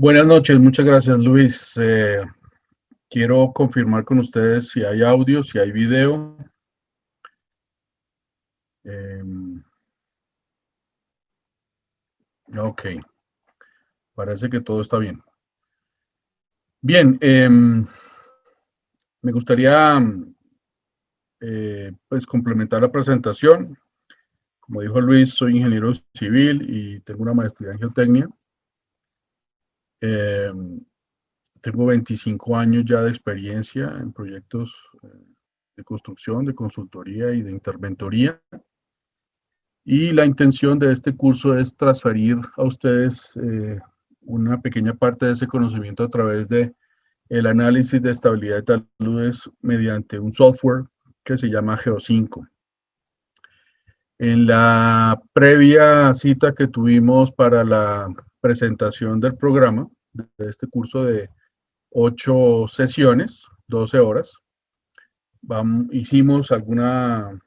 Buenas noches, muchas gracias Luis. Quiero confirmar con ustedes si hay audio, si hay video. Em, ok, parece que todo está bien. Bien, me gustaría pues complementar la presentación. Como dijo Luis, soy ingeniero civil y tengo una maestría en geotecnia. Em, Tengo 25 años ya de experiencia en proyectos de construcción, de consultoría y de interventoría. Y la intención de este curso es transferir a ustedes una pequeña parte de ese conocimiento a través de el análisis de estabilidad de taludes mediante un software que se llama Geo5. En la previa cita que tuvimos para la presentación del programa, de este curso de 8 sesiones, 12 horas, hicimos alguna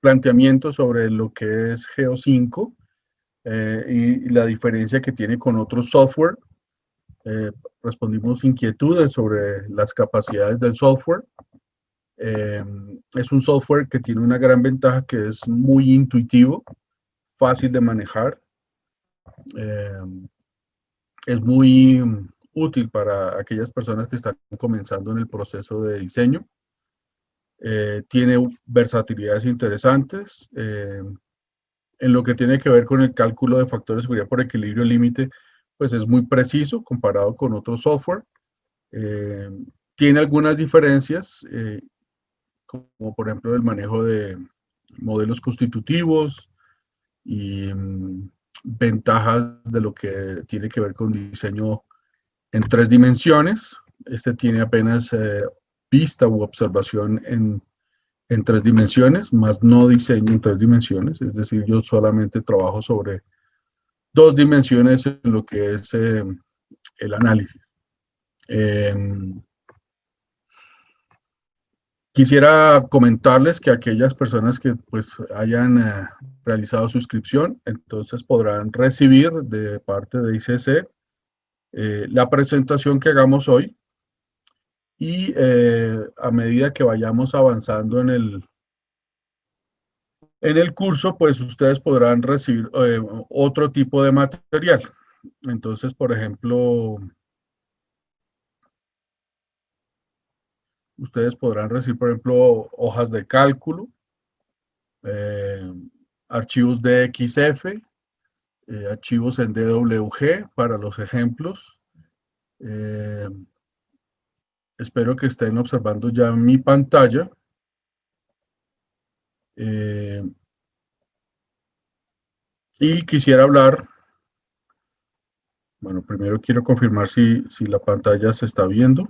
planteamiento sobre lo que es Geo5 y la diferencia que tiene con otros software. Eh, Respondimos inquietudes sobre las capacidades del software. Es un software que tiene una gran ventaja que es muy intuitivo, fácil de manejar, eh, es muy útil para aquellas personas que están comenzando en el proceso de diseño. Tiene versatilidades interesantes. En lo que tiene que ver con el cálculo de factores de seguridad por equilibrio límite, pues es muy preciso comparado con otro software. Eh, Tiene algunas diferencias, como por ejemplo el manejo de modelos constitutivos y ventajas de lo que tiene que ver con diseño en 3 dimensiones. Este tiene apenas vista u observación en 3 dimensiones, más no diseño en 3 dimensiones, es decir, yo solamente trabajo sobre 2 dimensiones en lo que es el análisis. Eh, Quisiera comentarles que aquellas personas que pues hayan realizado suscripción, entonces podrán recibir de parte de ICC la presentación que hagamos hoy y a medida que vayamos avanzando en el curso, pues ustedes podrán recibir otro tipo de material. Entonces, por ejemplo, ustedes podrán recibir, por ejemplo, hojas de cálculo, eh, archivos de XF, archivos en DWG para los ejemplos. Eh, Espero que estén observando ya mi pantalla. Eh, y quisiera hablar, bueno, primero quiero confirmar si la pantalla se está viendo.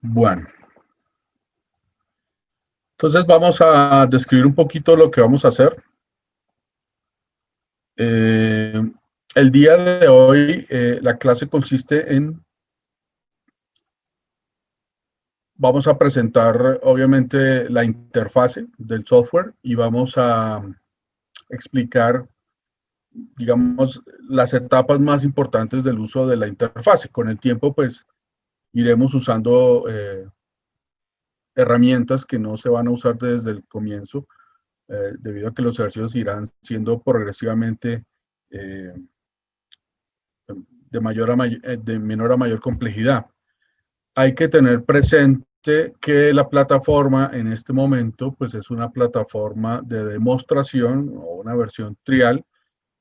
Bueno, entonces vamos a describir un poquito lo que vamos a hacer. Eh, el día de hoy, la clase consiste en, vamos a presentar obviamente la interfase del software y vamos a explicar, digamos, las etapas más importantes del uso de la interfase. Con el tiempo, pues, iremos usando herramientas que no se van a usar desde el comienzo, debido a que los ejercicios irán siendo progresivamente eh, de menor a mayor complejidad. Hay que tener presente que la plataforma en este momento pues es una plataforma de demostración o una versión trial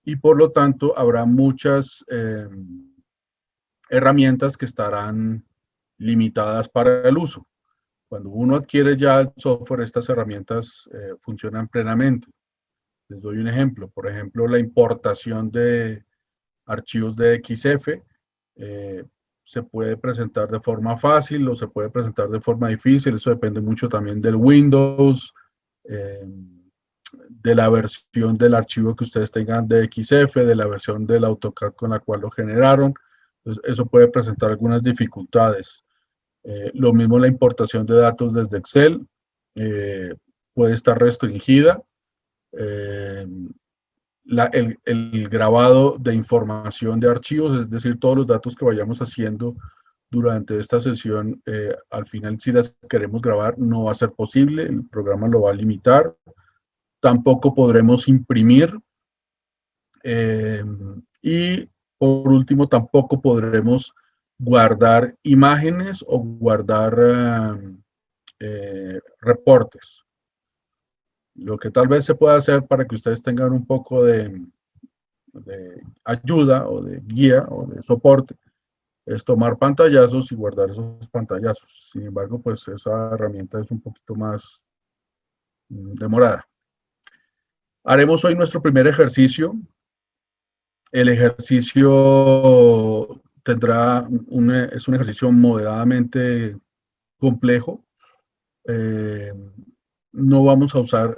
y por lo tanto habrá muchas herramientas que estarán limitadas para el uso. Cuando uno adquiere ya el software, estas herramientas funcionan plenamente. Les doy un ejemplo. Por ejemplo, la importación de archivos de XF. se puede presentar de forma fácil o se puede presentar de forma difícil. Eso depende mucho también del Windows, eh, de la versión del archivo que ustedes tengan de XF, de la versión del AutoCAD con la cual lo generaron. Entonces, eso puede presentar algunas dificultades. Lo mismo la importación de datos desde Excel puede estar restringida. Eh, el grabado de información de archivos, es decir, todos los datos que vayamos haciendo durante esta sesión, al final si las queremos grabar no va a ser posible, el programa lo va a limitar. Tampoco podremos imprimir y por último tampoco podremos guardar imágenes o guardar reportes. Lo que tal vez se pueda hacer para que ustedes tengan un poco de ayuda o de guía o de soporte es tomar pantallazos y guardar esos pantallazos. Sin embargo, pues esa herramienta es un poquito más demorada. Haremos hoy nuestro primer ejercicio. El ejercicio es un ejercicio moderadamente complejo. No vamos a usar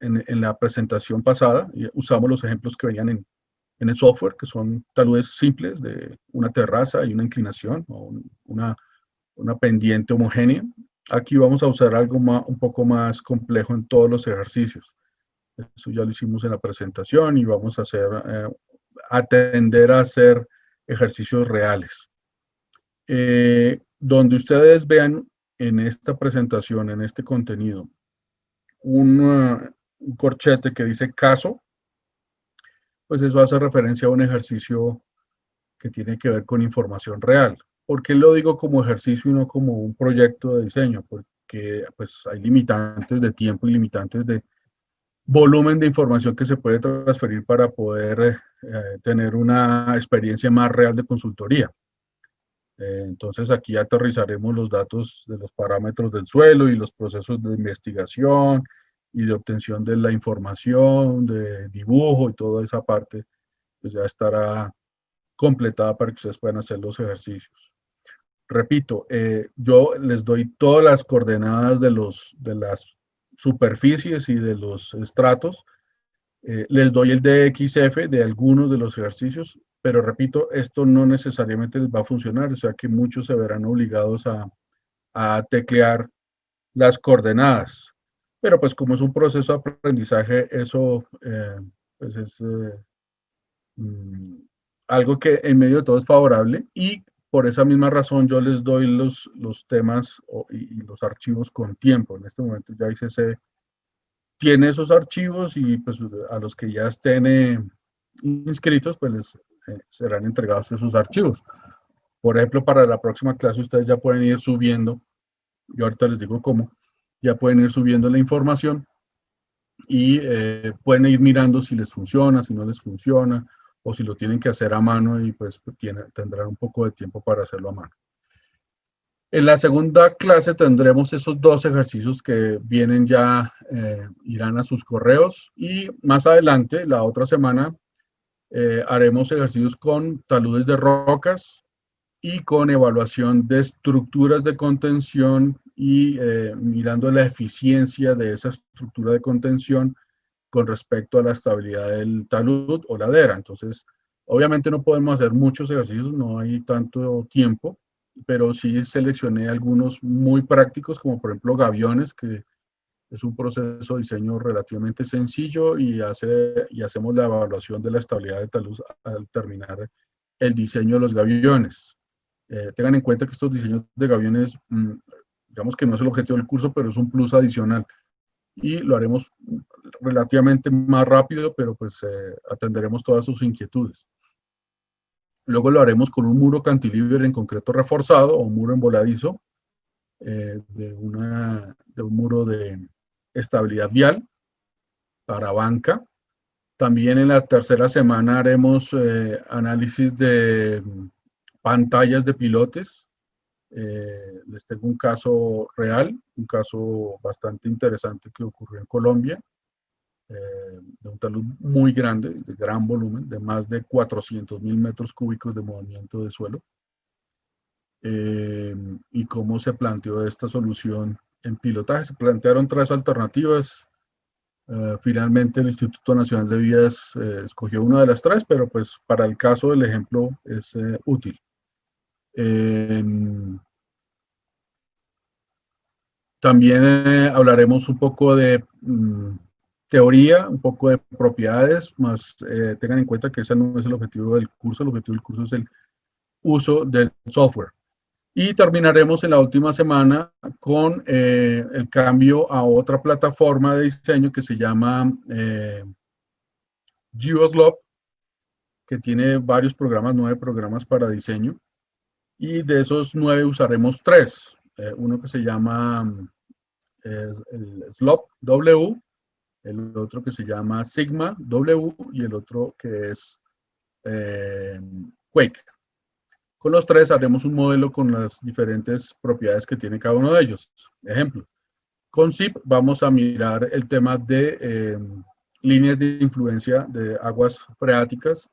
en la presentación pasada, usamos los ejemplos que venían en el software, que son taludes simples de una terraza y una inclinación o una pendiente homogénea. Aquí vamos a usar algo un poco más complejo en todos los ejercicios. Eso ya lo hicimos en la presentación y vamos a atender a hacer ejercicios reales. Donde ustedes vean en esta presentación, en este contenido, un corchete que dice caso, pues eso hace referencia a un ejercicio que tiene que ver con información real. ¿Por qué lo digo como ejercicio y no como un proyecto de diseño? Porque pues hay limitantes de tiempo y limitantes de volumen de información que se puede transferir para poder tener una experiencia más real de consultoría. Entonces aquí aterrizaremos los datos de los parámetros del suelo y los procesos de investigación y de obtención de la información, de dibujo y toda esa parte, pues ya estará completada para que ustedes puedan hacer los ejercicios. Repito, yo les doy todas las coordenadas de las superficies y de los estratos. Les doy el DXF de algunos de los ejercicios, pero repito, esto no necesariamente les va a funcionar, o sea que muchos se verán obligados a teclear las coordenadas. Pero pues como es un proceso de aprendizaje, eso pues es algo que en medio de todo es favorable y por esa misma razón yo les doy los temas y los archivos con tiempo. En este momento ya ICC tiene esos archivos y pues a los que ya estén inscritos pues les serán entregados esos archivos. Por ejemplo, para la próxima clase ustedes ya pueden ir subiendo, yo ahorita les digo cómo, ya pueden ir subiendo la información y pueden ir mirando si les funciona, si no les funciona, o si lo tienen que hacer a mano y pues tendrán un poco de tiempo para hacerlo a mano. En la segunda clase tendremos esos dos ejercicios que vienen ya, irán a sus correos y más adelante, la otra semana, haremos ejercicios con taludes de rocas y con evaluación de estructuras de contención y mirando la eficiencia de esa estructura de contención con respecto a la estabilidad del talud o ladera. Entonces, obviamente no podemos hacer muchos ejercicios, no hay tanto tiempo, pero sí seleccioné algunos muy prácticos, como por ejemplo gaviones, que es un proceso de diseño relativamente sencillo y hacemos la evaluación de la estabilidad de talud al terminar el diseño de los gaviones. Tengan en cuenta que estos diseños de gaviones, digamos que no es el objetivo del curso, pero es un plus adicional y lo haremos relativamente más rápido, pero pues atenderemos todas sus inquietudes. Luego lo haremos con un muro cantilever en concreto reforzado o un muro en voladizo, de un muro de estabilidad vial para banca. También en la tercera semana haremos análisis de pantallas de pilotes. Les tengo un caso real, un caso bastante interesante que ocurrió en Colombia. de un talud muy grande, de gran volumen, de más de 400.000 metros cúbicos de movimiento de suelo, y cómo se planteó esta solución en pilotaje. Se plantearon tres alternativas. Finalmente el Instituto Nacional de Vías escogió una de las tres, pero pues para el caso del ejemplo es útil. También hablaremos un poco de teoría, un poco de propiedades, más tengan en cuenta que ese no es el objetivo del curso. El objetivo del curso es el uso del software. Y terminaremos en la última semana con el cambio a otra plataforma de diseño que se llama GeoSlop, que tiene varios programas, 9 programas para diseño. Y de esos 9 usaremos 3. Uno que se llama el Slop W, el otro que se llama Sigma W y el otro que es Quake. Con los 3 haremos un modelo con las diferentes propiedades que tiene cada uno de ellos. Ejemplo, con ZIP vamos a mirar el tema de líneas de influencia de aguas freáticas.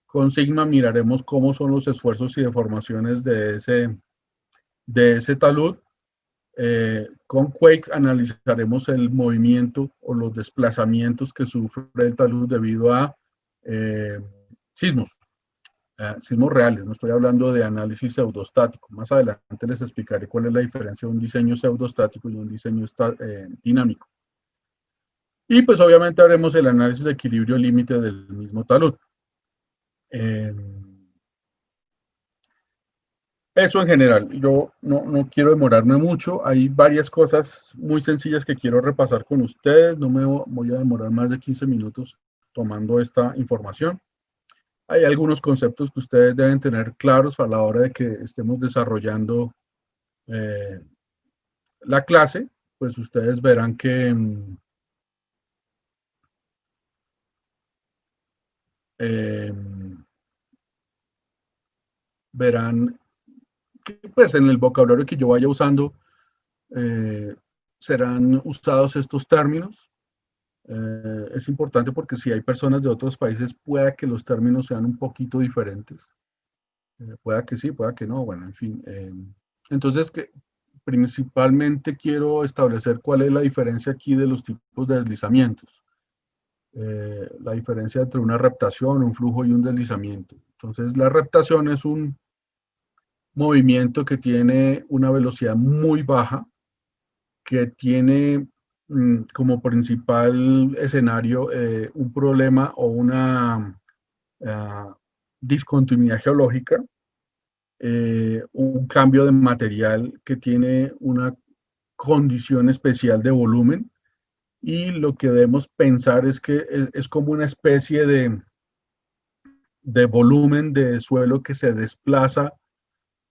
Con Sigma miraremos cómo son los esfuerzos y deformaciones de ese talud. Con Quake analizaremos el movimiento o los desplazamientos que sufre el talud debido a sismos. Sismos reales, no estoy hablando de análisis pseudostático. Más adelante les explicaré cuál es la diferencia de un diseño pseudostático y un diseño dinámico. Y pues obviamente haremos el análisis de equilibrio límite del mismo talud. Eso en general, yo no quiero demorarme mucho, hay varias cosas muy sencillas que quiero repasar con ustedes, no me voy a demorar más de 15 minutos tomando esta información. Hay algunos conceptos que ustedes deben tener claros a la hora de que estemos desarrollando la clase, pues ustedes verán que verán que pues en el vocabulario que yo vaya usando serán usados estos términos. Es importante porque si hay personas de otros países, pueda que los términos sean un poquito diferentes. Pueda que sí, pueda que no, bueno, en fin. Entonces, principalmente quiero establecer cuál es la diferencia aquí de los tipos de deslizamientos. La diferencia entre una reptación, un flujo y un deslizamiento. Entonces, la reptación es un movimiento que tiene una velocidad muy baja, que tiene como principal escenario un problema o una discontinuidad geológica, un cambio de material que tiene una condición especial de volumen, y lo que debemos pensar es que es como una especie de volumen de suelo que se desplaza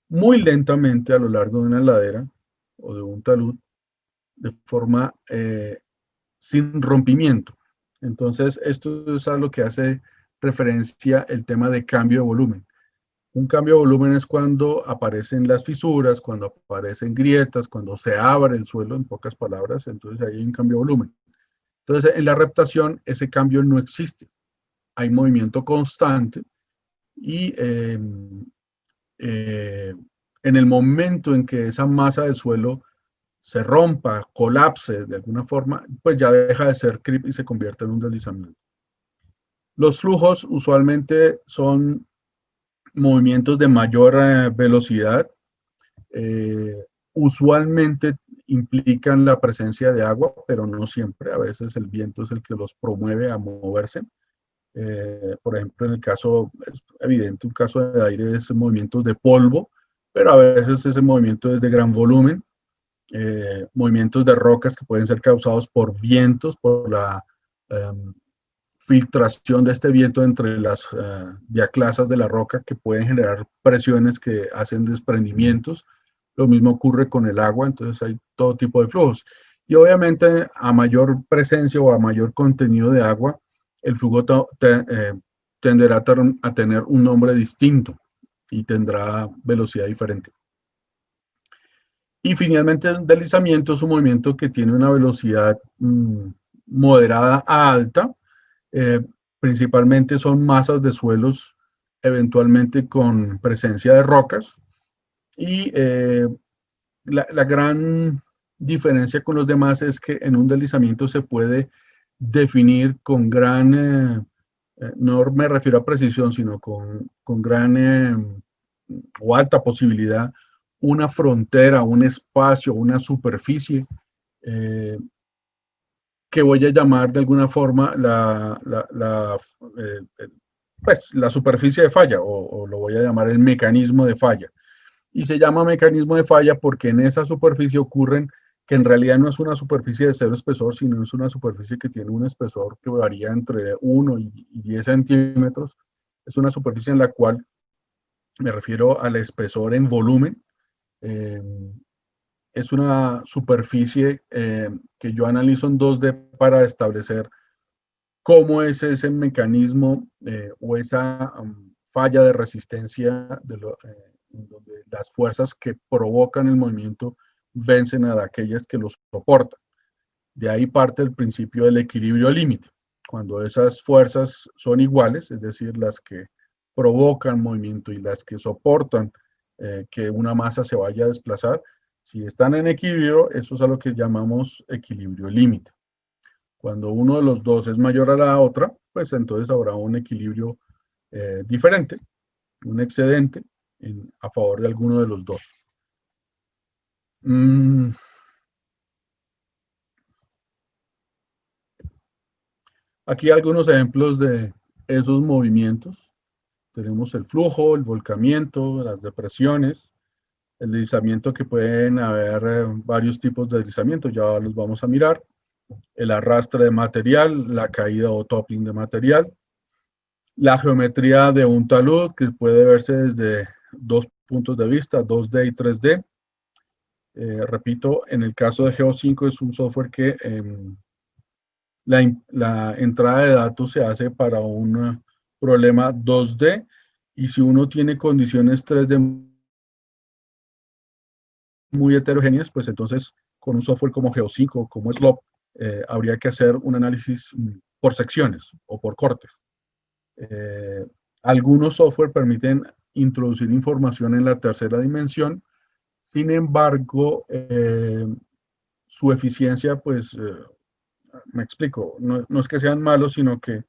muy lentamente a lo largo de una ladera o de un talud de forma sin rompimiento. Entonces, esto es a lo que hace referencia el tema de cambio de volumen. Un cambio de volumen es cuando aparecen las fisuras, cuando aparecen grietas, cuando se abre el suelo, en pocas palabras, entonces ahí hay un cambio de volumen. Entonces, en la reptación ese cambio no existe. Hay movimiento constante y en el momento en que esa masa de suelo se rompa, colapse de alguna forma, pues ya deja de ser creep y se convierte en un deslizamiento. Los flujos usualmente son movimientos de mayor velocidad, usualmente implican la presencia de agua, pero no siempre. A veces el viento es el que los promueve a moverse. Por ejemplo, en el caso, es evidente, un caso de aire es movimientos de polvo, pero a veces ese movimiento es de gran volumen. Movimientos de rocas que pueden ser causados por vientos, por la filtración de este viento entre las diaclasas de la roca, que pueden generar presiones que hacen desprendimientos. Lo mismo ocurre con el agua, entonces hay todo tipo de flujos. Y obviamente a mayor presencia o a mayor contenido de agua, el flujo tenderá a tener un nombre distinto y tendrá velocidad diferente. Y finalmente el deslizamiento es un movimiento que tiene una velocidad moderada a alta. Eh, Principalmente son masas de suelos, eventualmente con presencia de rocas. Y la gran diferencia con los demás es que en un deslizamiento se puede definir con gran, no me refiero a precisión, sino con gran o alta posibilidad, una frontera, un espacio, una superficie eh, que voy a llamar de alguna forma pues, la superficie de falla, o lo voy a llamar el mecanismo de falla. Y se llama mecanismo de falla porque en esa superficie ocurren que en realidad no es una superficie de cero espesor, sino es una superficie que tiene un espesor que varía entre 1 y 10 centímetros. Es una superficie en la cual me refiero al espesor en volumen. Eh, es una superficie que yo analizo en 2D para establecer cómo es ese mecanismo o esa falla de resistencia donde las fuerzas que provocan el movimiento vencen a aquellas que los soportan. De ahí parte el principio del equilibrio límite. Cuando esas fuerzas son iguales, es decir, las que provocan movimiento y las que soportan que una masa se vaya a desplazar, si están en equilibrio, eso es a lo que llamamos equilibrio límite. Cuando uno de los dos es mayor a la otra, pues entonces habrá un equilibrio diferente, un excedente a favor de alguno de los dos. Aquí algunos ejemplos de esos movimientos. Tenemos el flujo, el volcamiento, las depresiones, el deslizamiento, que pueden haber varios tipos de deslizamiento, ya los vamos a mirar, el arrastre de material, la caída o topping de material, la geometría de un talud, que puede verse desde dos puntos de vista, 2D y 3D. Repito, en el caso de Geo5 es un software que la entrada de datos se hace para un problema 2D, y si uno tiene condiciones 3D muy heterogéneas, pues entonces con un software como Geo5, como Slope, habría que hacer un análisis por secciones o por cortes. Algunos software permiten introducir información en la tercera dimensión. Sin embargo, su eficiencia, pues, me explico, no es que sean malos, sino que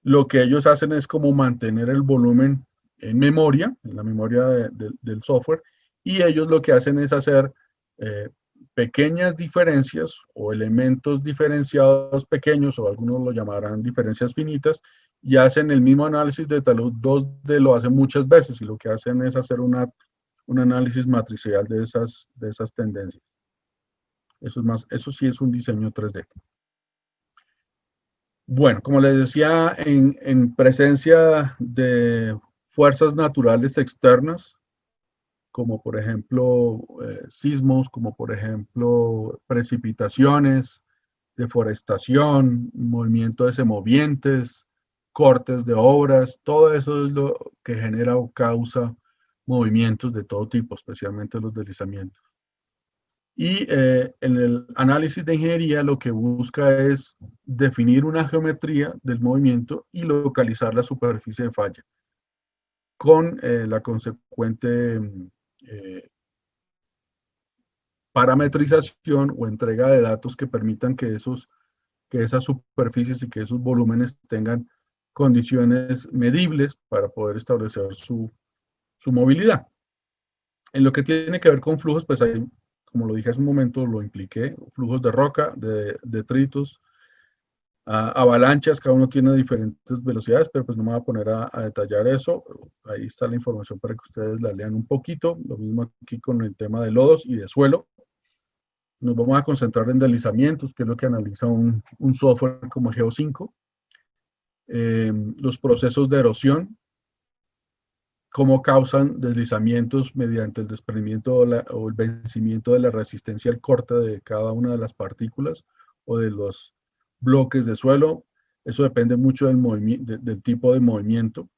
lo que ellos hacen es como mantener el volumen en memoria, en la memoria del software, y ellos lo que hacen es hacer eh, pequeñas diferencias o elementos diferenciados pequeños, o algunos lo llamarán diferencias finitas, y hacen el mismo análisis de talud 2D, lo hacen muchas veces, y lo que hacen es hacer un análisis matricial de esas tendencias. Eso sí es un diseño 3D. Bueno, como les decía, en presencia de fuerzas naturales externas, como por ejemplo sismos, como por ejemplo precipitaciones, deforestación, movimiento de semovientes, cortes de obras, todo eso es lo que genera o causa movimientos de todo tipo, especialmente los deslizamientos. Y en el análisis de ingeniería lo que busca es definir una geometría del movimiento y localizar la superficie de falla, con la consecuente parametrización o entrega de datos que permitan que esas superficies y que esos volúmenes tengan condiciones medibles para poder establecer su movilidad. En lo que tiene que ver con flujos, pues hay, como lo dije hace un momento, lo impliqué, flujos de roca, de detritos, avalanchas, cada uno tiene diferentes velocidades, pero pues no me voy a poner a detallar eso. Ahí está la información para que ustedes la lean un poquito. Lo mismo aquí con el tema de lodos y de suelo. Nos vamos a concentrar en deslizamientos, que es lo que analiza un software como Geo5. Los procesos de erosión, cómo causan deslizamientos mediante el desprendimiento o el vencimiento de la resistencia al corte de cada una de las partículas o de los bloques de suelo. Eso depende mucho del tipo de movimiento.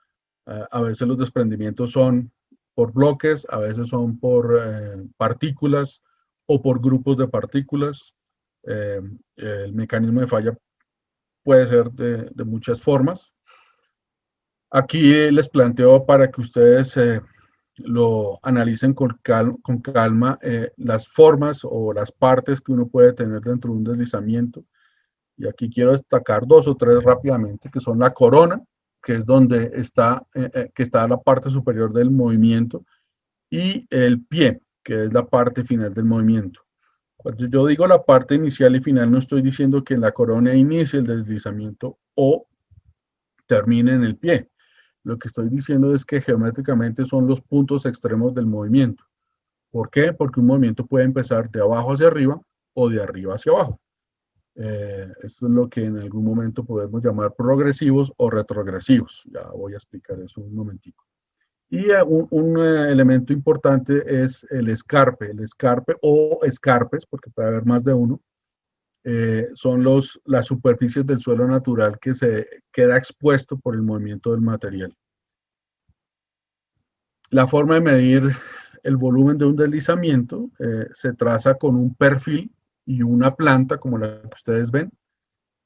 A veces los desprendimientos son por bloques, a veces son por partículas o por grupos de partículas. El mecanismo de falla puede ser de muchas formas. Aquí les planteo para que ustedes lo analicen con calma las formas o las partes que uno puede tener dentro de un deslizamiento. Y aquí quiero destacar dos o tres rápidamente, que son la corona, que es donde está, que está la parte superior del movimiento, y el pie, que es la parte final del movimiento. Cuando yo digo la parte inicial y final, no estoy diciendo que la corona inicie el deslizamiento o termine en el pie. Lo que estoy diciendo es que geométricamente son los puntos extremos del movimiento. ¿Por qué? Porque un movimiento puede empezar de abajo hacia arriba o de arriba hacia abajo. Esto es lo que en algún momento podemos llamar progresivos o retrogresivos. Ya voy a explicar eso un momentico. Y un elemento importante es el escarpe o escarpes, porque puede haber más de uno. Son las superficies del suelo natural que se queda expuesto por el movimiento del material. La forma de medir el volumen de un deslizamiento se traza con un perfil y una planta como la que ustedes ven.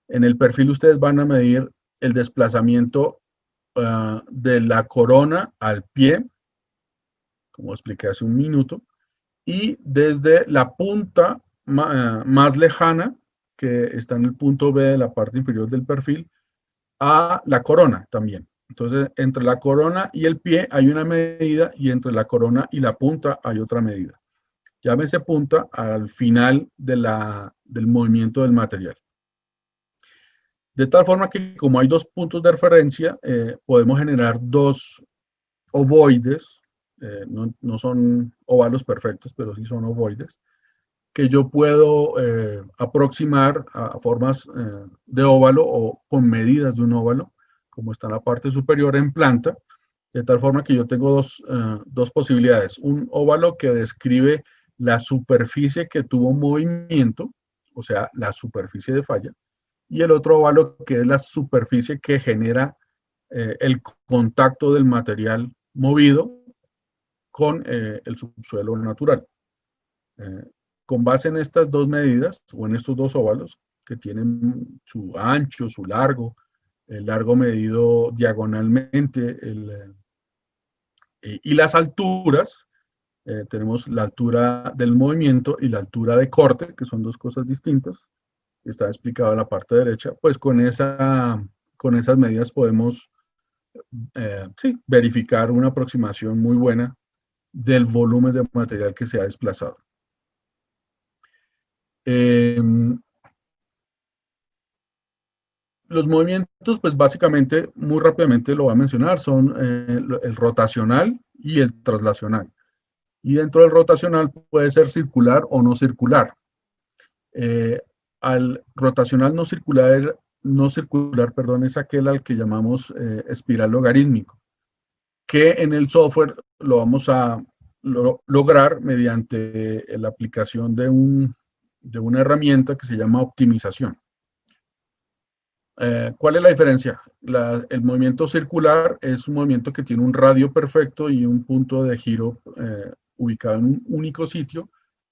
En el perfil ustedes van a medir el desplazamiento de la corona al pie, como expliqué hace un minuto, y desde la punta más lejana, que está en el punto B de la parte inferior del perfil, a la corona también. Entonces, entre la corona y el pie hay una medida y entre la corona y la punta hay otra medida. Llámese punta al final del movimiento del material. De tal forma que como hay dos puntos de referencia, podemos generar dos ovoides, no son óvalos perfectos, pero sí son ovoides, que yo puedo aproximar a formas de óvalo o con medidas de un óvalo, como está en la parte superior en planta, de tal forma que yo tengo dos posibilidades. Un óvalo que describe la superficie que tuvo movimiento, o sea, la superficie de falla, y el otro óvalo que es la superficie que genera el contacto del material movido con el subsuelo natural. Con base en estas dos medidas o en estos dos óvalos que tienen su ancho, su largo, el largo medido diagonalmente y las alturas, tenemos la altura del movimiento y la altura de corte, que son dos cosas distintas, está explicado en la parte derecha, pues con esas medidas podemos sí, verificar una aproximación muy buena del volumen de material que se ha desplazado. Los movimientos, pues básicamente, muy rápidamente lo voy a mencionar, son el rotacional y el traslacional. Y dentro del rotacional puede ser circular o no circular. Al rotacional no circular, perdón, es aquel al que llamamos espiral logarítmico, que en el software lo vamos a lograr mediante la aplicación de una herramienta que se llama optimización. ¿Cuál es la diferencia? El movimiento circular es un movimiento que tiene un radio perfecto y un punto de giro ubicado en un único sitio,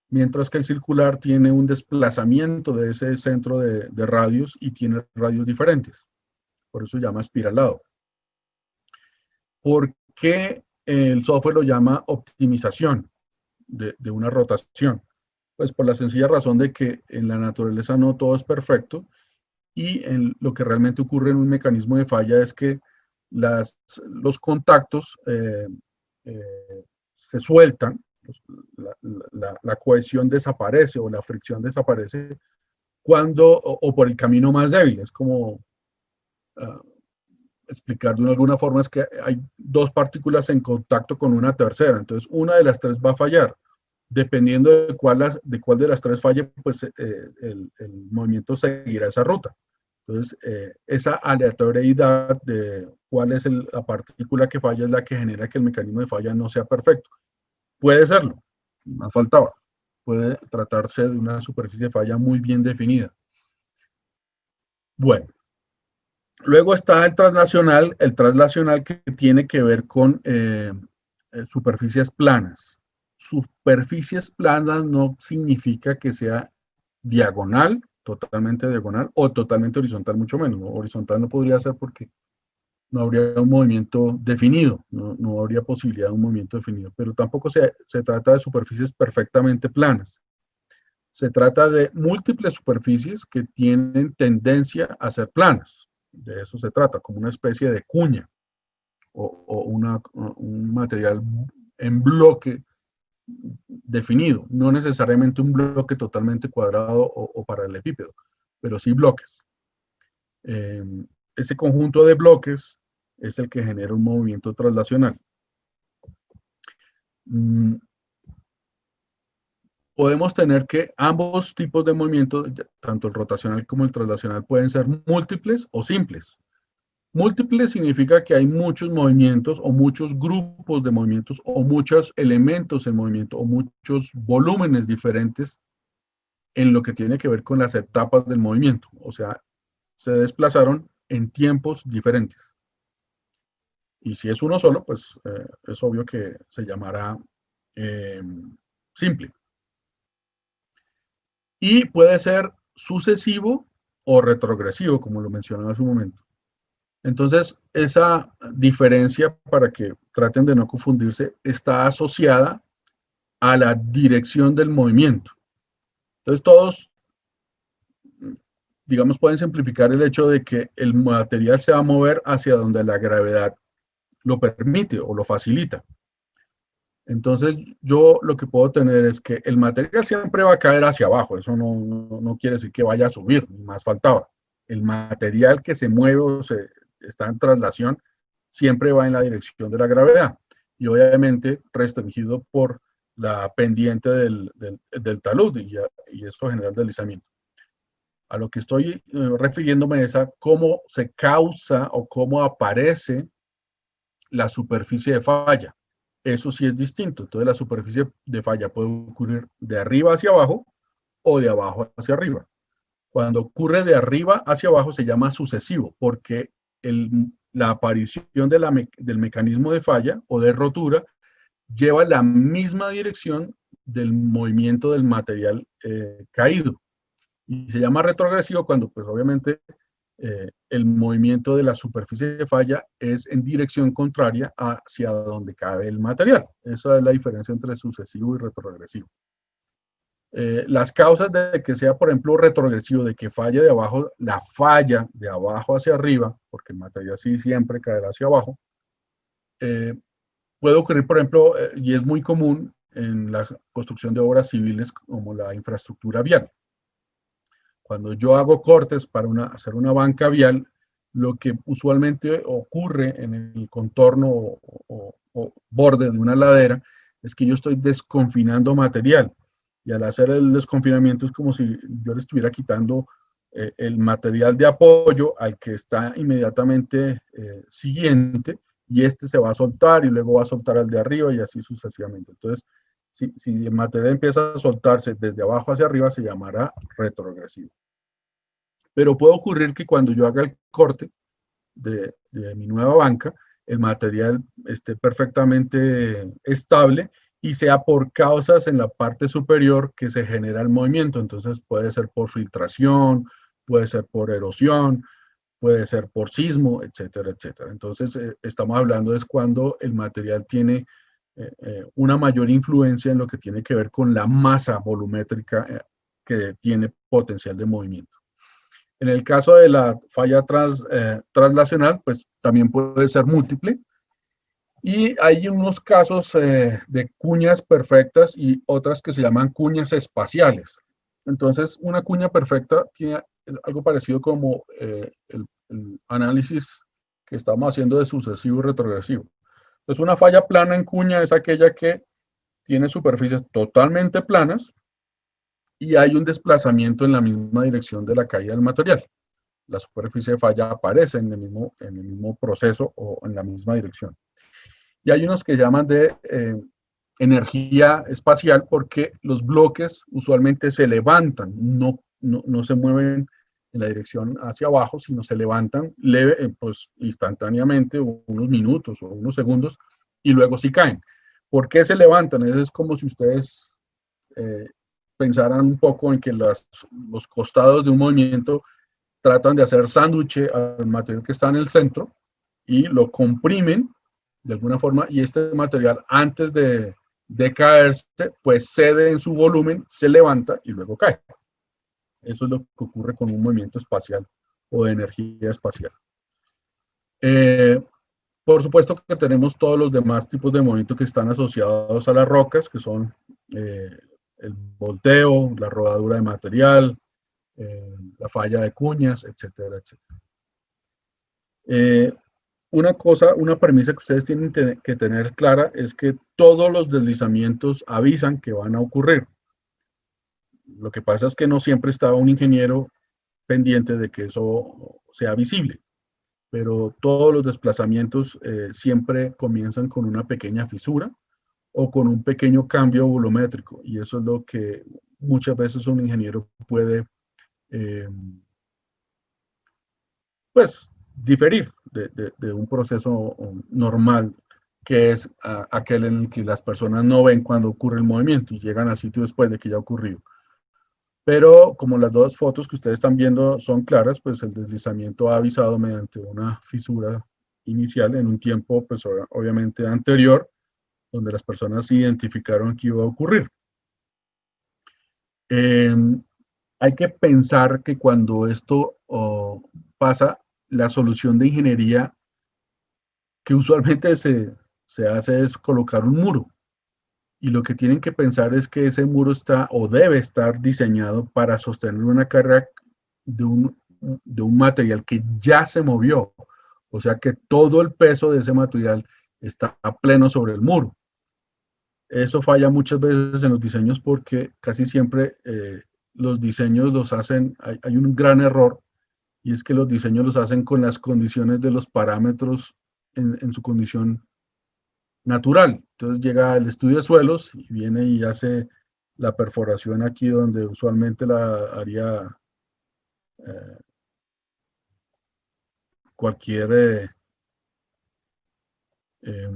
mientras que el circular tiene un desplazamiento de ese centro de radios y tiene radios diferentes. Por eso se llama espiralado. ¿Por qué el software lo llama optimización de una rotación? Pues por la sencilla razón de que en la naturaleza no todo es perfecto y lo que realmente ocurre en un mecanismo de falla es que los contactos se sueltan, la cohesión desaparece o la fricción desaparece o por el camino más débil. Es como explicar de alguna forma, es que hay dos partículas en contacto con una tercera, entonces una de las tres va a fallar. Dependiendo de cuál de las tres falle, pues el movimiento seguirá esa ruta. Entonces, esa aleatoriedad de cuál es la partícula que falla es la que genera que el mecanismo de falla no sea perfecto. Puede serlo, más faltaba. Puede tratarse de una superficie de falla muy bien definida. Bueno, luego está el traslacional que tiene que ver con superficies planas. Superficies planas no significa que sea diagonal, totalmente diagonal, o totalmente horizontal, mucho menos, ¿no? Horizontal no podría ser porque no habría un movimiento definido, no habría posibilidad de un movimiento definido, pero tampoco se trata de superficies perfectamente planas. Se trata de múltiples superficies que tienen tendencia a ser planas. De eso se trata, como una especie de cuña un material en bloque definido, no necesariamente un bloque totalmente cuadrado o paralelepípedo, pero sí bloques. Eh, ese conjunto de bloques es el que genera un movimiento traslacional. Mm, podemos tener que ambos tipos de movimientos, tanto el rotacional como el traslacional, pueden ser múltiples o simples. Múltiple significa que hay muchos movimientos o muchos grupos de movimientos o muchos elementos en movimiento o muchos volúmenes diferentes en lo que tiene que ver con las etapas del movimiento. O sea, se desplazaron en tiempos diferentes. Y si es uno solo, pues es obvio que se llamará eh, simple. Y puede ser sucesivo o retrogresivo, como lo mencionaba hace un momento. Entonces, esa diferencia, para que traten de no confundirse, está asociada a la dirección del movimiento. Entonces, todos, digamos, pueden simplificar el hecho de que el material se va a mover hacia donde la gravedad lo permite o lo facilita. Entonces, yo lo que puedo tener es que el material siempre va a caer hacia abajo. Eso no quiere decir que vaya a subir, más faltaba. El material que se mueve o está en traslación siempre va en la dirección de la gravedad. Y obviamente restringido por la pendiente del talud y esto genera el deslizamiento. A lo que estoy refiriéndome es a cómo se causa o cómo aparece la superficie de falla. Eso sí es distinto. Entonces la superficie de falla puede ocurrir de arriba hacia abajo o de abajo hacia arriba. Cuando ocurre de arriba hacia abajo se llama sucesivo porque la aparición del mecanismo de falla o de rotura lleva la misma dirección del movimiento del material caído. Y se llama retrogresivo cuando pues obviamente el movimiento de la superficie de falla es en dirección contraria hacia donde cabe el material. Esa es la diferencia entre sucesivo y retrogresivo. Las causas de que sea, por ejemplo, retrogresivo, de que falle de abajo, la falla de abajo hacia arriba, porque el material sí siempre caerá hacia abajo, puede ocurrir, por ejemplo, y es muy común en la construcción de obras civiles como la infraestructura vial. Cuando yo hago cortes para hacer una banca vial, lo que usualmente ocurre en el contorno o borde de una ladera es que yo estoy desconfinando material. Y al hacer el desconfinamiento es como si yo le estuviera quitando el material de apoyo al que está inmediatamente siguiente y este se va a soltar y luego va a soltar al de arriba y así sucesivamente. Entonces, si el material empieza a soltarse desde abajo hacia arriba, se llamará retrogresivo. Pero puede ocurrir que cuando yo haga el corte de mi nueva banca, el material esté perfectamente estable y sea por causas en la parte superior que se genera el movimiento. Entonces puede ser por filtración, puede ser por erosión, puede ser por sismo, etcétera, etcétera. Entonces estamos hablando es cuando el material tiene una mayor influencia en lo que tiene que ver con la masa volumétrica que tiene potencial de movimiento. En el caso de la falla traslacional, pues también puede ser múltiple. Y hay unos casos de cuñas perfectas y otras que se llaman cuñas espaciales. Entonces, una cuña perfecta tiene algo parecido como el análisis que estamos haciendo de sucesivo y retrogresivo. Entonces, una falla plana en cuña es aquella que tiene superficies totalmente planas y hay un desplazamiento en la misma dirección de la caída del material. La superficie de falla aparece en el mismo proceso o en la misma dirección. Y hay unos que llaman de energía espacial porque los bloques usualmente se levantan, no se mueven en la dirección hacia abajo, sino se levantan pues, instantáneamente, unos minutos o unos segundos, y luego sí caen. ¿Por qué se levantan? Es como si ustedes pensaran un poco en que los costados de un movimiento tratan de hacer sándwich al material que está en el centro y lo comprimen de alguna forma, y este material antes de caerse, pues cede en su volumen, se levanta y luego cae. Eso es lo que ocurre con un movimiento espacial o de energía espacial. Eh, por supuesto que tenemos todos los demás tipos de movimiento que están asociados a las rocas, que son eh, el volteo, la rodadura de material, la falla de cuñas, etcétera, etcétera. Una cosa, una premisa que ustedes tienen que tener clara es que todos los deslizamientos avisan que van a ocurrir. Lo que pasa es que no siempre está un ingeniero pendiente de que eso sea visible, pero todos los desplazamientos siempre comienzan con una pequeña fisura o con un pequeño cambio volumétrico, y eso es lo que muchas veces un ingeniero puede eh, pues diferir de un proceso normal, que es aquel en el que las personas no ven cuando ocurre el movimiento y llegan al sitio después de que ya ocurrió. Pero como las dos fotos que ustedes están viendo son claras, pues el deslizamiento ha avisado mediante una fisura inicial en un tiempo, pues obviamente anterior, donde las personas identificaron que iba a ocurrir. Eh, Hay que pensar que cuando esto pasa, la solución de ingeniería que usualmente se hace es colocar un muro. Y lo que tienen que pensar es que ese muro está o debe estar diseñado para sostener una carga de un material que ya se movió. O sea que todo el peso de ese material está a pleno sobre el muro. Eso falla muchas veces en los diseños porque casi siempre los diseños los hacen, hay un gran error, y es que los diseños los hacen con las condiciones de los parámetros en su condición natural. Entonces llega el estudio de suelos y viene y hace la perforación aquí donde usualmente la haría eh, cualquier, eh,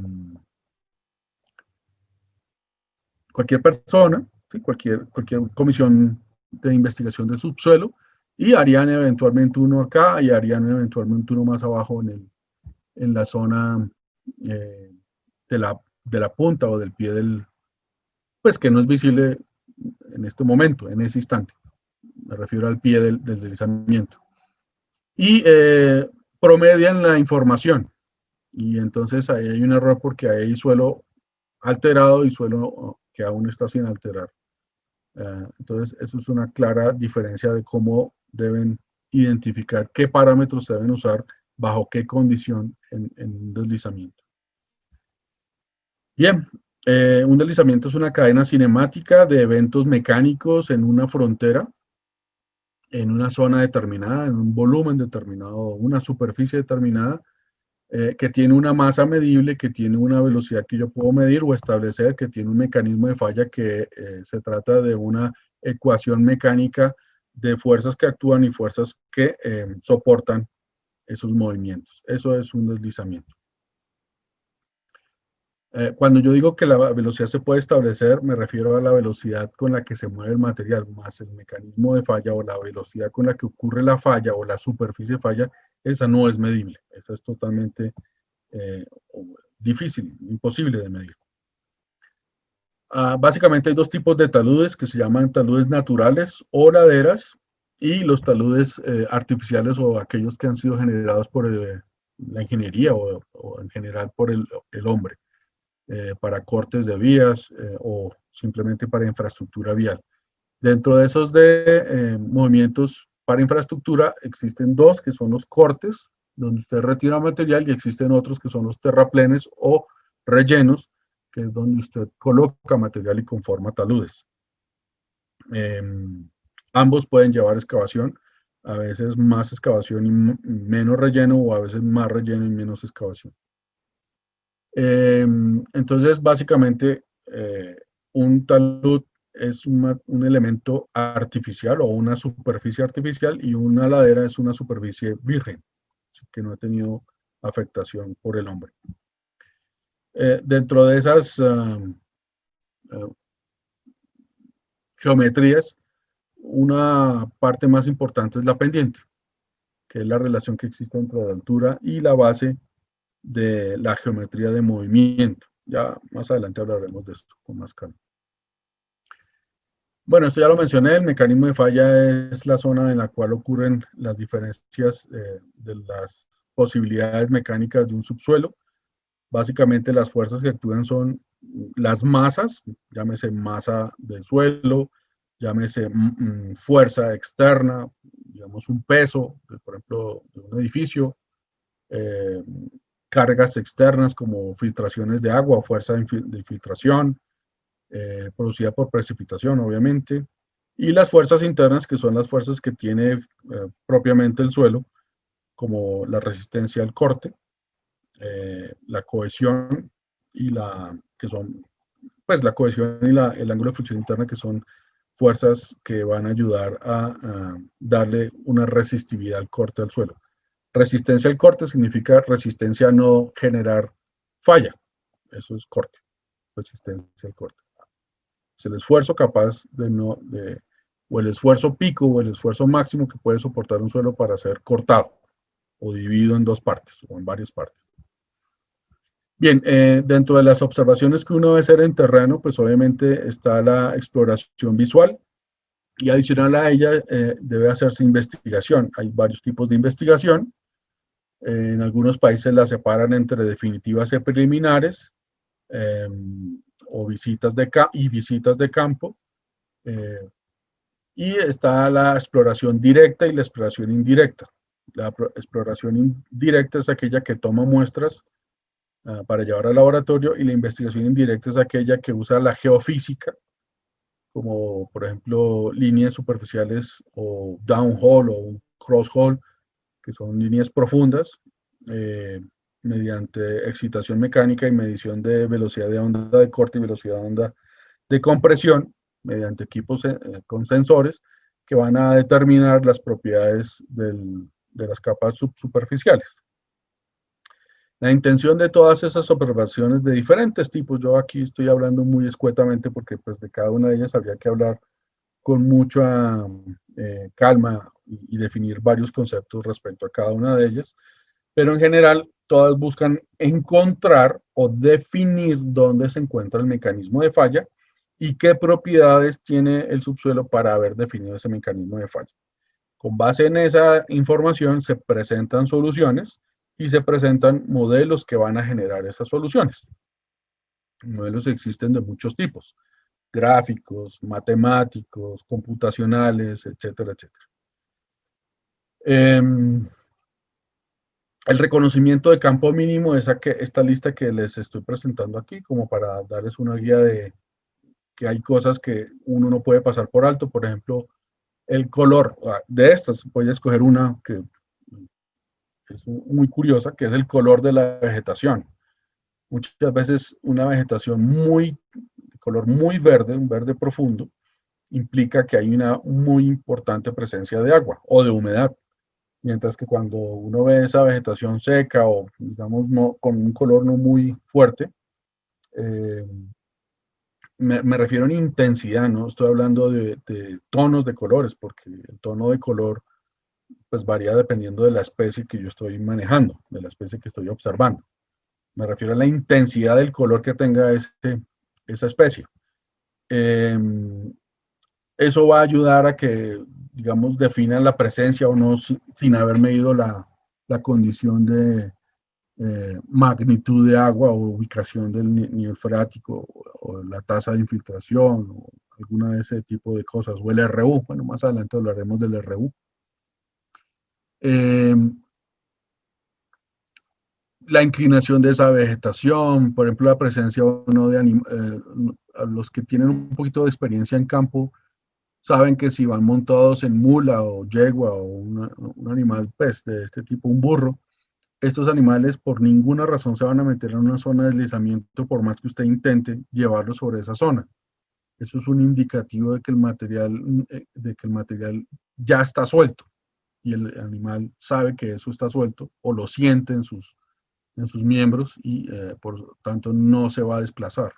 cualquier persona, ¿sí? Cualquier comisión de investigación del subsuelo, y harían eventualmente uno acá y harían eventualmente uno más abajo en la zona eh, de la punta o del pie pues que no es visible en este momento, en ese instante. Me refiero al pie del deslizamiento. Y promedian la información. Y entonces ahí hay un error porque ahí hay suelo alterado y suelo que aún está sin alterar. Entonces, eso es una clara diferencia de cómo deben identificar qué parámetros se deben usar bajo qué condición en un deslizamiento. Bien, un deslizamiento es una cadena cinemática de eventos mecánicos en una frontera, en una zona determinada, en un volumen determinado, una superficie determinada, que tiene una masa medible, que tiene una velocidad que yo puedo medir o establecer, que tiene un mecanismo de falla que se trata de una ecuación mecánica de fuerzas que actúan y fuerzas que soportan esos movimientos. Eso es un deslizamiento. Cuando yo digo que la velocidad se puede establecer, me refiero a la velocidad con la que se mueve el material, más el mecanismo de falla o la velocidad con la que ocurre la falla o la superficie de falla. Esa no es medible, esa es totalmente eh, difícil, imposible de medir. Básicamente hay dos tipos de taludes que se llaman taludes naturales o laderas, y los taludes artificiales o aquellos que han sido generados por la ingeniería o en general por el hombre. Para cortes de vías o simplemente para infraestructura vial. Dentro de esos movimientos para infraestructura existen dos que son los cortes, donde usted retira material, y existen otros que son los terraplenes o rellenos, que es donde usted coloca material y conforma taludes. Eh, Ambos pueden llevar excavación, a veces más excavación y menos relleno, o a veces más relleno y menos excavación. Entonces, básicamente, un talud es un elemento artificial o una superficie artificial, y una ladera es una superficie virgen, que no ha tenido afectación por el hombre. Dentro de esas geometrías, una parte más importante es la pendiente, que es la relación que existe entre la altura y la base de la geometría de movimiento. Ya más adelante hablaremos de esto con más calma. Bueno, esto ya lo mencioné, el mecanismo de falla es la zona en la cual ocurren las diferencias de las posibilidades mecánicas de un subsuelo. Básicamente las fuerzas que actúan son las masas, llámese masa del suelo, llámese fuerza externa, digamos un peso, por ejemplo, de un edificio, eh, cargas externas como filtraciones de agua o fuerza de infiltración, producida por precipitación, obviamente, y las fuerzas internas, que son las fuerzas que tiene propiamente el suelo, como la resistencia al corte, la cohesión y que son, pues la cohesión y el ángulo de fricción interna, que son fuerzas que van a ayudar a darle una resistividad al corte al suelo. Resistencia al corte significa resistencia a no generar falla. Eso es corte, resistencia al corte. Es el esfuerzo capaz o el esfuerzo pico o el esfuerzo máximo que puede soportar un suelo para ser cortado o dividido en dos partes o en varias partes. Bien, dentro de las observaciones que uno debe hacer en terreno, pues obviamente está la exploración visual y adicional a ella debe hacerse investigación. Hay varios tipos de investigación. En algunos países la separan entre definitivas y preliminares eh, o visitas visitas de campo. Y está la exploración directa y la exploración indirecta. La exploración indirecta es aquella que toma muestras para llevar al laboratorio y la investigación indirecta es aquella que usa la geofísica, como por ejemplo líneas superficiales o downhole o un crosshole, que son líneas profundas, eh, mediante excitación mecánica y medición de velocidad de onda de corte y velocidad de onda de compresión, mediante equipos con sensores que van a determinar las propiedades de las capas subsuperficiales. La intención de todas esas observaciones de diferentes tipos, yo aquí estoy hablando muy escuetamente porque pues de cada una de ellas habría que hablar con mucha calma y definir varios conceptos respecto a cada una de ellas, pero en general todas buscan encontrar o definir dónde se encuentra el mecanismo de falla y qué propiedades tiene el subsuelo para haber definido ese mecanismo de falla. Con base en esa información se presentan soluciones y se presentan modelos que van a generar esas soluciones. Modelos existen de muchos tipos, gráficos, matemáticos, computacionales, etcétera, etcétera. El reconocimiento de campo mínimo es esta lista que les estoy presentando aquí, como para darles una guía de que hay cosas que uno no puede pasar por alto. Por ejemplo, el color de estas, voy a escoger una que es muy curiosa, que es el color de la vegetación. Muchas veces una vegetación de color muy verde, un verde profundo, implica que hay una muy importante presencia de agua o de humedad. Mientras que cuando uno ve esa vegetación seca o, digamos, no, con un color no muy fuerte, eh, me refiero en intensidad, ¿no? Estoy hablando de tonos de colores, porque el tono de color pues varía dependiendo de la especie que yo estoy manejando, de la especie que estoy observando. Me refiero a la intensidad del color que tenga esa especie. Eh, Eso va a ayudar a que, digamos, definan la presencia o no sin haber medido la condición de magnitud de agua o ubicación del nivel freático o la tasa de infiltración o alguna de ese tipo de cosas, o el RU. Bueno, más adelante hablaremos del RU. Eh, la inclinación de esa vegetación, por ejemplo, la presencia o no de los que tienen un poquito de experiencia en campo, saben que si van montados en mula o yegua o un animal pues, de este tipo, un burro, estos animales por ninguna razón se van a meter en una zona de deslizamiento por más que usted intente llevarlo sobre esa zona. Eso es un indicativo de que el material ya está suelto y el animal sabe que eso está suelto o lo siente en sus miembros y por tanto no se va a desplazar.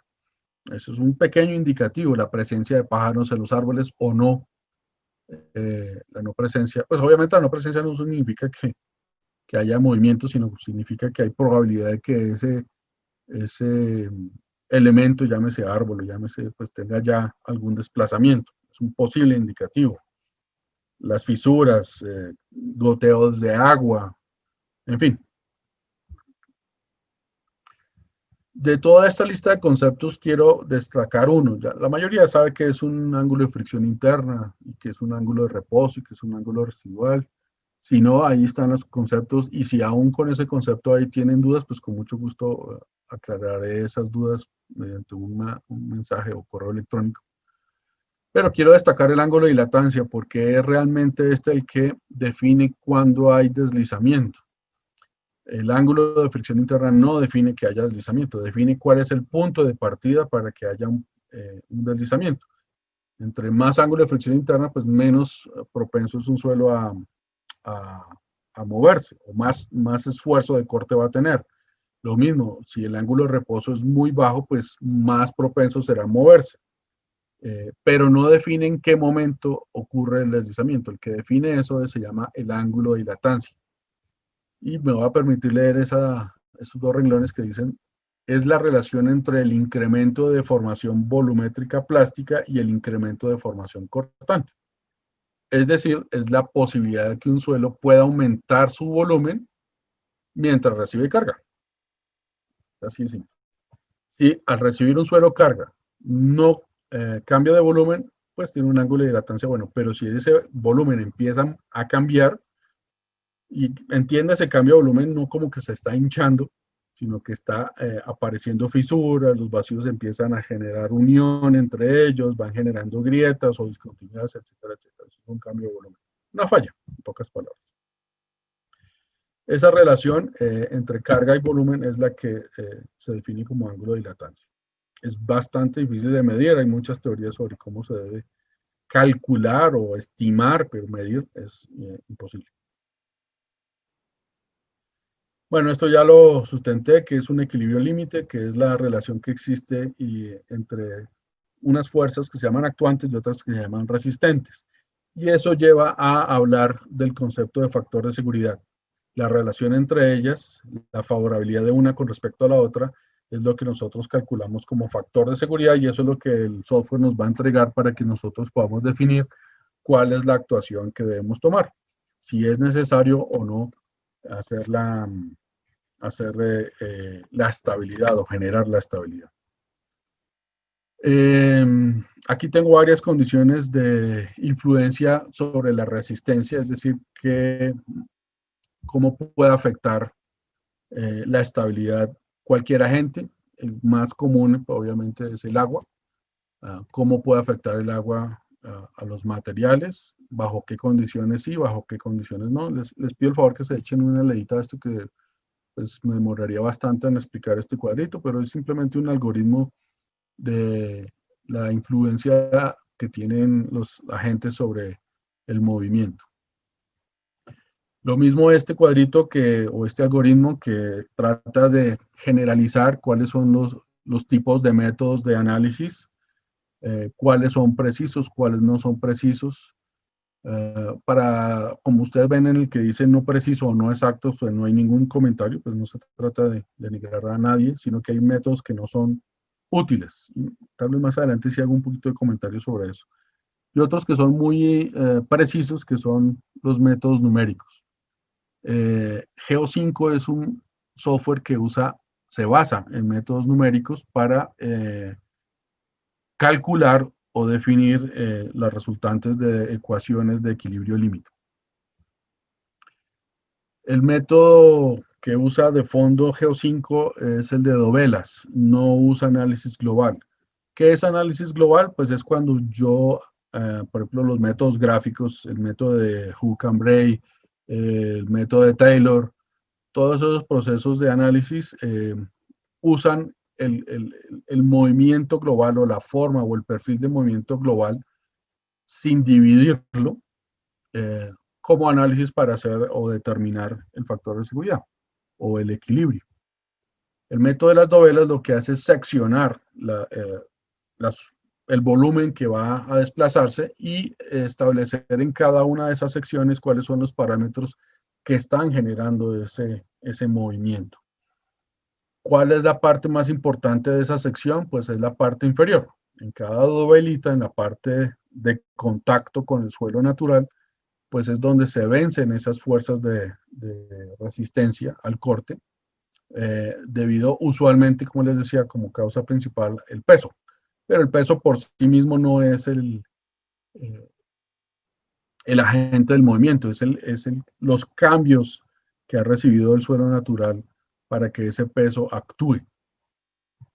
Eso es un pequeño indicativo, la presencia de pájaros en los árboles o no. La no presencia, pues obviamente la no presencia no significa que haya movimiento, sino significa que hay probabilidad de que ese elemento, llámese árbol, llámese, pues tenga ya algún desplazamiento. Es un posible indicativo. Las fisuras, goteos de agua, en fin. De toda esta lista de conceptos quiero destacar uno. Ya, la mayoría sabe que es un ángulo de fricción interna, y que es un ángulo de reposo y que es un ángulo residual. Si no, ahí están los conceptos y si aún con ese concepto ahí tienen dudas, pues con mucho gusto aclararé esas dudas mediante un mensaje o correo electrónico. Pero quiero destacar el ángulo de dilatancia porque es realmente este el que define cuándo hay deslizamiento. El ángulo de fricción interna no define que haya deslizamiento, define cuál es el punto de partida para que haya un deslizamiento. Entre más ángulo de fricción interna, pues menos propenso es un suelo a, a moverse, o más esfuerzo de corte va a tener. Lo mismo, si el ángulo de reposo es muy bajo, pues más propenso será a moverse. Pero no define en qué momento ocurre el deslizamiento. El que define eso se llama el ángulo de dilatancia. Y me va a permitir leer esos dos renglones que dicen, es la relación entre el incremento de formación volumétrica plástica y el incremento de formación cortante. Es decir, es la posibilidad de que un suelo pueda aumentar su volumen mientras recibe carga. Así es. Si al recibir un suelo carga no cambia de volumen, pues tiene un ángulo de dilatancia bueno, pero si ese volumen empieza a cambiar, y entiende ese cambio de volumen no como que se está hinchando, sino que está apareciendo fisuras, los vacíos empiezan a generar unión entre ellos, van generando grietas o discontinuidades, etcétera, etcétera. Eso es un cambio de volumen. Una falla, en pocas palabras. Esa relación entre carga y volumen es la que se define como ángulo de dilatancia. Es bastante difícil de medir, hay muchas teorías sobre cómo se debe calcular o estimar, pero medir es imposible. Bueno, esto ya lo sustenté, que es un equilibrio límite, que es la relación que existe entre unas fuerzas que se llaman actuantes y otras que se llaman resistentes. Y eso lleva a hablar del concepto de factor de seguridad. La relación entre ellas, la favorabilidad de una con respecto a la otra, es lo que nosotros calculamos como factor de seguridad y eso es lo que el software nos va a entregar para que nosotros podamos definir cuál es la actuación que debemos tomar, si es necesario o no hacer la estabilidad o generar la estabilidad. Aquí tengo varias condiciones de influencia sobre la resistencia, es decir, cómo puede afectar la estabilidad cualquier agente. El más común, obviamente, es el agua. Cómo puede afectar el agua a los materiales, bajo qué condiciones sí, bajo qué condiciones no. Les pido el favor que se echen una leída a esto que pues, me demoraría bastante en explicar este cuadrito, pero es simplemente un algoritmo de la influencia que tienen los agentes sobre el movimiento. Lo mismo este cuadrito o este algoritmo que trata de generalizar cuáles son los tipos de métodos de análisis, cuáles son precisos, cuáles no son precisos. Como ustedes ven en el que dice no preciso o no exacto, pues no hay ningún comentario, pues no se trata de denigrar a nadie, sino que hay métodos que no son útiles. Tal vez más adelante sí hago un poquito de comentario sobre eso. Y otros que son muy precisos, que son los métodos numéricos. Geo5 es un software que se basa en métodos numéricos para calcular o definir las resultantes de ecuaciones de equilibrio límite. El método que usa de fondo Geo5 es el de dovelas, no usa análisis global. ¿Qué es análisis global? Pues es cuando yo, por ejemplo, los métodos gráficos, el método de Hook and Bray, el método de Taylor, todos esos procesos de análisis usan el movimiento global o la forma o el perfil de movimiento global sin dividirlo como análisis para hacer o determinar el factor de seguridad o el equilibrio. El método de las dovelas lo que hace es seccionar el volumen que va a desplazarse y establecer en cada una de esas secciones cuáles son los parámetros que están generando ese movimiento. ¿Cuál es la parte más importante de esa sección? Pues es la parte inferior. En cada dovelita, en la parte de contacto con el suelo natural, pues es donde se vencen esas fuerzas de resistencia al corte, debido usualmente, como les decía, como causa principal, el peso. Pero el peso por sí mismo no es el agente del movimiento, los cambios que ha recibido el suelo natural para que ese peso actúe,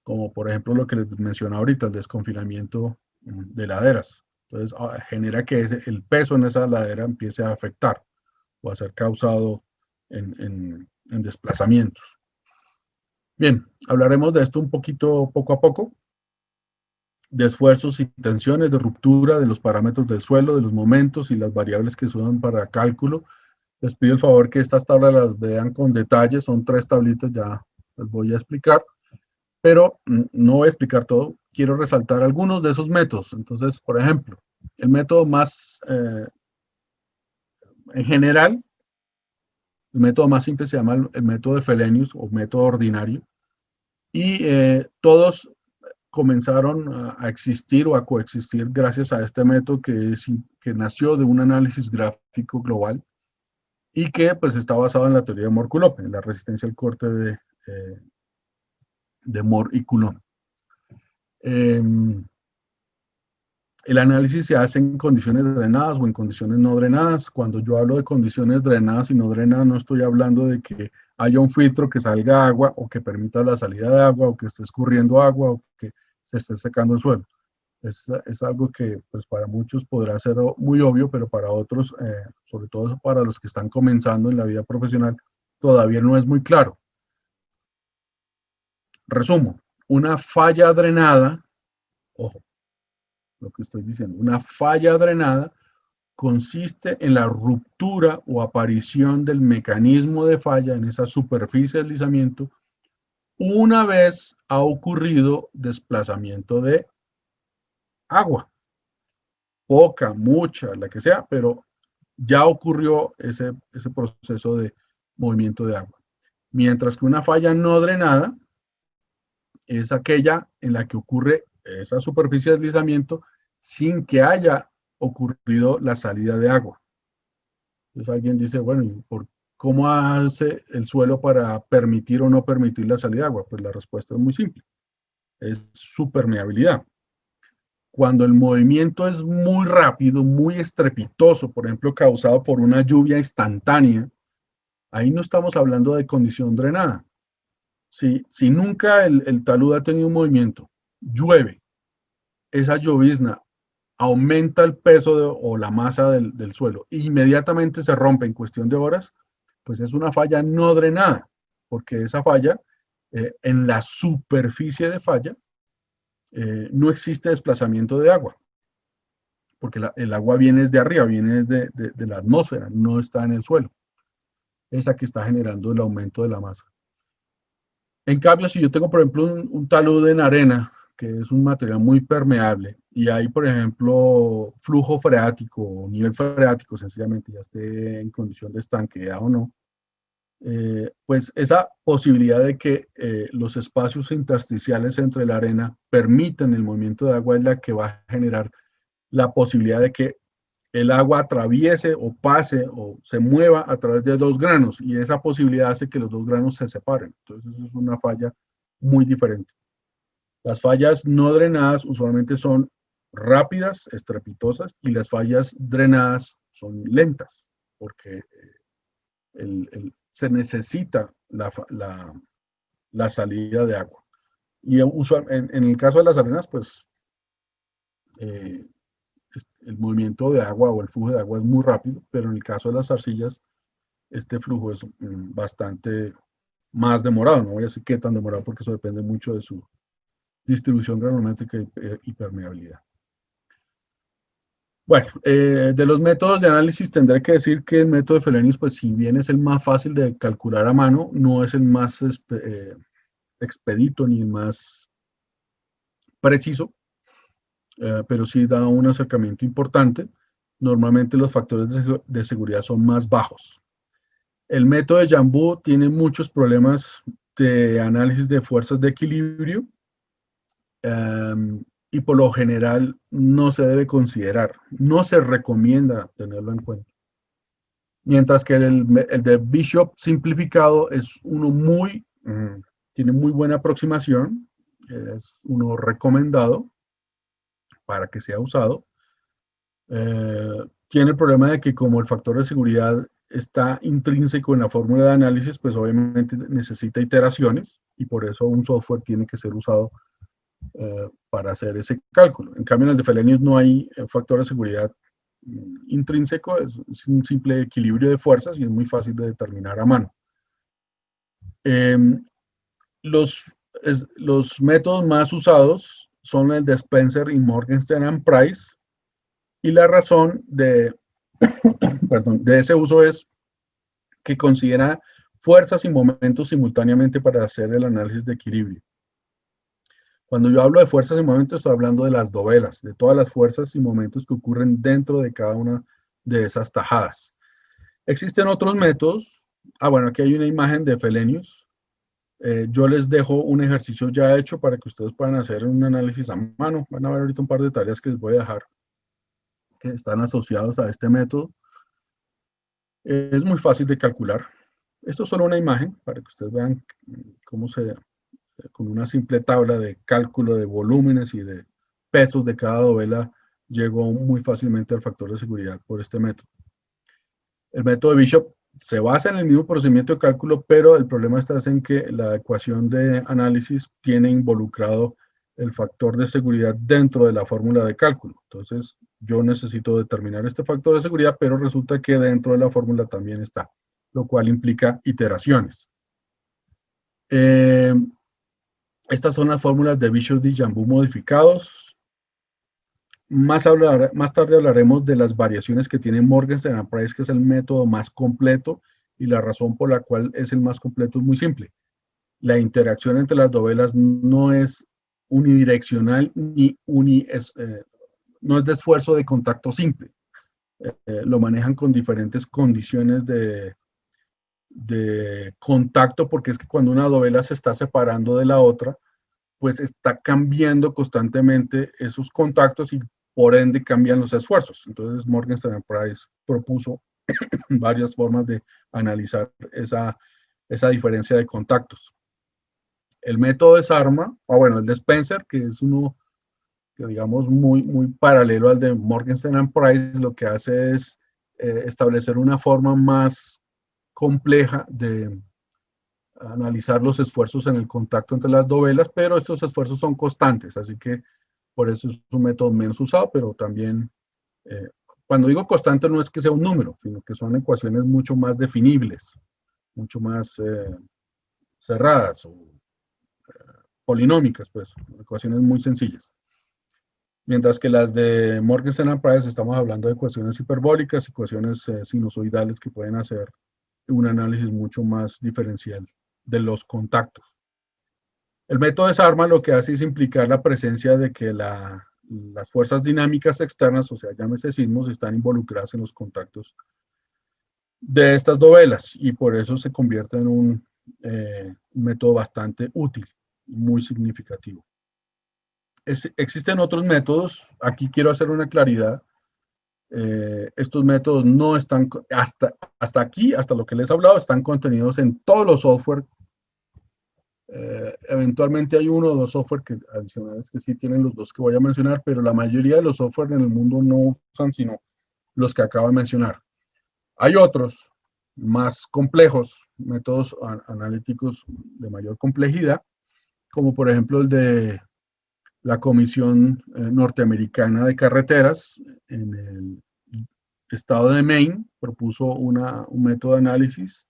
como por ejemplo lo que les mencioné ahorita, el desconfinamiento de laderas. Entonces genera que el peso en esa ladera empiece a afectar o a ser causado en desplazamientos. Bien, hablaremos de esto un poquito poco a poco, de esfuerzos y tensiones, de ruptura, de los parámetros del suelo, de los momentos y las variables que se usan para cálculo. Les pido el favor que estas tablas las vean con detalle, son 3 tablitas, ya les voy a explicar, pero no voy a explicar todo, quiero resaltar algunos de esos métodos. Entonces, por ejemplo, el método más, en general, el método más simple se llama el método de Felenius o método ordinario, y todos comenzaron a existir o a coexistir gracias a este método que nació de un análisis gráfico global y que pues está basado en la teoría de Mohr-Coulomb, en la resistencia al corte de Mohr y Coulomb. El análisis se hace en condiciones drenadas o en condiciones no drenadas. Cuando yo hablo de condiciones drenadas y no drenadas, no estoy hablando de que haya un filtro que salga agua o que permita la salida de agua o que esté escurriendo agua o que se esté secando el suelo. Es algo que pues para muchos podrá ser muy obvio, pero para otros, sobre todo para los que están comenzando en la vida profesional, todavía no es muy claro. Resumo, una falla drenada, ojo, lo que estoy diciendo, una falla drenada consiste en la ruptura o aparición del mecanismo de falla en esa superficie de deslizamiento una vez ha ocurrido desplazamiento de agua. Poca, mucha, la que sea, pero ya ocurrió ese proceso de movimiento de agua. Mientras que una falla no drenada es aquella en la que ocurre esa superficie de deslizamiento sin que haya ocurrido la salida de agua. Entonces alguien dice, bueno, ¿cómo hace el suelo para permitir o no permitir la salida de agua? Pues la respuesta es muy simple, es su permeabilidad. Cuando el movimiento es muy rápido, muy estrepitoso, por ejemplo, causado por una lluvia instantánea, ahí no estamos hablando de condición drenada. Si nunca el talud ha tenido un movimiento, llueve, esa llovizna aumenta el peso o la masa del suelo e inmediatamente se rompe en cuestión de horas, pues es una falla no drenada, porque esa falla, en la superficie de falla, no existe desplazamiento de agua, porque el agua viene desde arriba, viene desde de la atmósfera, no está en el suelo. Esa que está generando el aumento de la masa. En cambio, si yo tengo, por ejemplo, un talud en arena, que es un material muy permeable, y hay, por ejemplo, flujo freático o nivel freático, sencillamente, ya esté en condición de estanqueidad o no, pues esa posibilidad de que los espacios intersticiales entre la arena permitan el movimiento de agua es la que va a generar la posibilidad de que el agua atraviese o pase o se mueva a través de 2 granos y esa posibilidad hace que los 2 granos se separen. Entonces eso es una falla muy diferente. Las fallas no drenadas usualmente son rápidas, estrepitosas, y las fallas drenadas son lentas, porque se necesita la salida de agua. Y en el caso de las arenas, pues el movimiento de agua o el flujo de agua es muy rápido, pero en el caso de las arcillas, este flujo es bastante más demorado. No voy a decir qué tan demorado porque eso depende mucho de su distribución granulométrica y permeabilidad. Bueno, de los métodos de análisis tendré que decir que el método de Felenius, pues si bien es el más fácil de calcular a mano, no es el más expedito ni el más preciso. pero sí da un acercamiento importante. Normalmente los factores de seguridad son más bajos. El método de Jambu tiene muchos problemas de análisis de fuerzas de equilibrio, y por lo general no se debe considerar, no se recomienda tenerlo en cuenta. Mientras que el de Bishop simplificado es uno tiene muy buena aproximación, es uno recomendado para que sea usado. Tiene el problema de que como el factor de seguridad está intrínseco en la fórmula de análisis, pues obviamente necesita iteraciones y por eso un software tiene que ser usado para hacer ese cálculo. En cambio, en el de Felenius no hay factor de seguridad intrínseco, es un simple equilibrio de fuerzas y es muy fácil de determinar a mano. Eh, los, los métodos más usados son el de Spencer y Morgenstern and Price, y la razón de ese uso es que considera fuerzas y momentos simultáneamente para hacer el análisis de equilibrio. Cuando yo hablo de fuerzas y momentos, estoy hablando de las dovelas, de todas las fuerzas y momentos que ocurren dentro de cada una de esas tajadas. Existen otros métodos. Bueno, aquí hay una imagen de Felenius. Yo les dejo un ejercicio ya hecho para que ustedes puedan hacer un análisis a mano. Van a ver ahorita un par de tareas que les voy a dejar que están asociados a este método. Es muy fácil de calcular. Esto es solo una imagen para que ustedes vean cómo con una simple tabla de cálculo de volúmenes y de pesos de cada dovela, llegó muy fácilmente al factor de seguridad por este método. El método de Bishop se basa en el mismo procedimiento de cálculo, pero el problema está en que la ecuación de análisis tiene involucrado el factor de seguridad dentro de la fórmula de cálculo. Entonces, yo necesito determinar este factor de seguridad, pero resulta que dentro de la fórmula también está, lo cual implica iteraciones. Estas son las fórmulas de Bishop y Jambu modificados. Más tarde hablaremos de las variaciones que tiene Morgenstern and Price, que es el método más completo, y la razón por la cual es el más completo es muy simple. La interacción entre las dovelas no es unidireccional ni no es de esfuerzo de contacto simple. Lo manejan con diferentes condiciones de contacto, porque es que cuando una dovela se está separando de la otra, pues está cambiando constantemente esos contactos y por ende cambian los esfuerzos. Entonces Morgenstern and Price propuso varias formas de analizar esa diferencia de contactos. El método de Sarma, bueno, el de Spencer, que es uno que digamos muy paralelo al de Morgenstern and Price, lo que hace es establecer una forma más compleja de analizar los esfuerzos en el contacto entre las dovelas, pero estos esfuerzos son constantes, así que por eso es un método menos usado, pero también, cuando digo constante no es que sea un número, sino que son ecuaciones mucho más definibles, mucho más cerradas o polinómicas, pues, ecuaciones muy sencillas. Mientras que las de Morgenstern and Price estamos hablando de ecuaciones hiperbólicas, ecuaciones sinusoidales que pueden hacer un análisis mucho más diferencial de los contactos. El método de Sarma lo que hace es implicar la presencia de que las fuerzas dinámicas externas, o sea, llámese sismos, están involucradas en los contactos de estas dovelas y por eso se convierte en un método bastante útil, muy significativo. Existen otros métodos, aquí quiero hacer una claridad. Estos métodos no están, hasta aquí, hasta lo que les he hablado, están contenidos en todos los software. Eventualmente hay uno o dos software adicionales que sí tienen los dos que voy a mencionar, pero la mayoría de los software en el mundo no usan sino los que acabo de mencionar. Hay otros más complejos, métodos analíticos de mayor complejidad, como por ejemplo el de la Comisión Norteamericana de Carreteras en el estado de Maine, propuso un método de análisis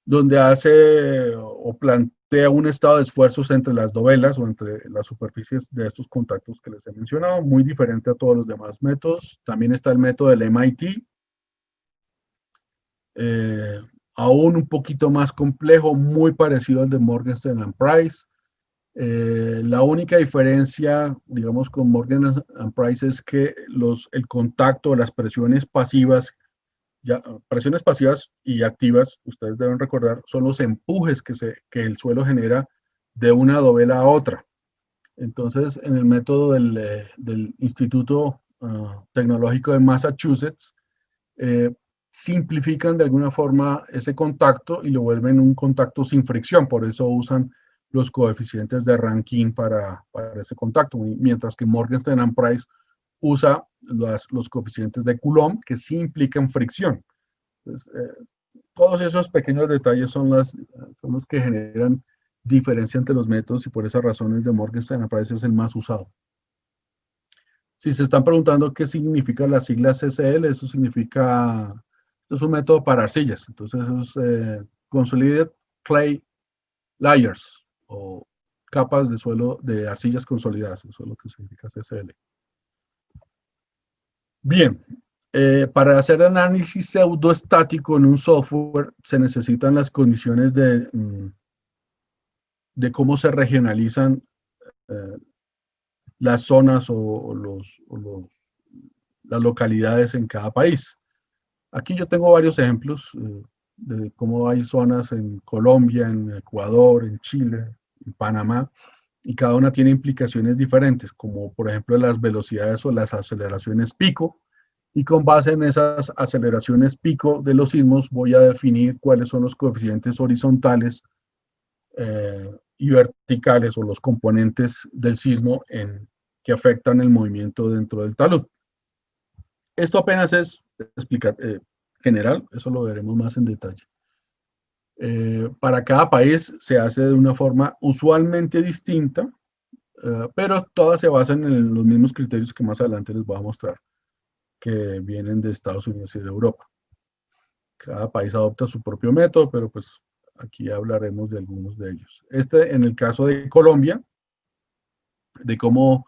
donde hace o plantea un estado de esfuerzos entre las dovelas o entre las superficies de estos contactos que les he mencionado, muy diferente a todos los demás métodos. También está el método del MIT, aún un poquito más complejo, muy parecido al de Morgenstern and Price. La única diferencia, digamos, con Morgan Price es que el contacto, las presiones pasivas, presiones pasivas y activas, ustedes deben recordar, son los empujes que el suelo genera de una dovela a otra. Entonces, en el método del Instituto Tecnológico de Massachusetts, eh, simplifican de alguna forma ese contacto y lo vuelven un contacto sin fricción. Por eso usan los coeficientes de Rankine para ese contacto, mientras que Morgan Stanley Price usa los coeficientes de Coulomb, que sí implican fricción. Entonces, todos esos pequeños detalles son los que generan diferencia entre los métodos y por esas razones de Morgan Stanley Price es el más usado. Si se están preguntando qué significa la sigla CCL, eso significa, es un método para arcillas. Entonces, eso es Consolidated Clay Layers o capas de suelo de arcillas consolidadas. Eso es lo que significa CCL. Bien, para hacer análisis pseudoestático en un software se necesitan las condiciones de cómo se regionalizan las zonas o las localidades en cada país. Aquí yo tengo varios ejemplos de cómo hay zonas en Colombia, en Ecuador, en Chile, en Panamá, y cada una tiene implicaciones diferentes, como por ejemplo las velocidades o las aceleraciones pico, y con base en esas aceleraciones pico de los sismos voy a definir cuáles son los coeficientes horizontales y verticales o los componentes del sismo que afectan el movimiento dentro del talud. Esto apenas es general, eso lo veremos más en detalle. Para cada país se hace de una forma usualmente distinta, pero todas se basan en los mismos criterios que más adelante les voy a mostrar, que vienen de Estados Unidos y de Europa. Cada país adopta su propio método, pero pues aquí hablaremos de algunos de ellos. En el caso de Colombia, de cómo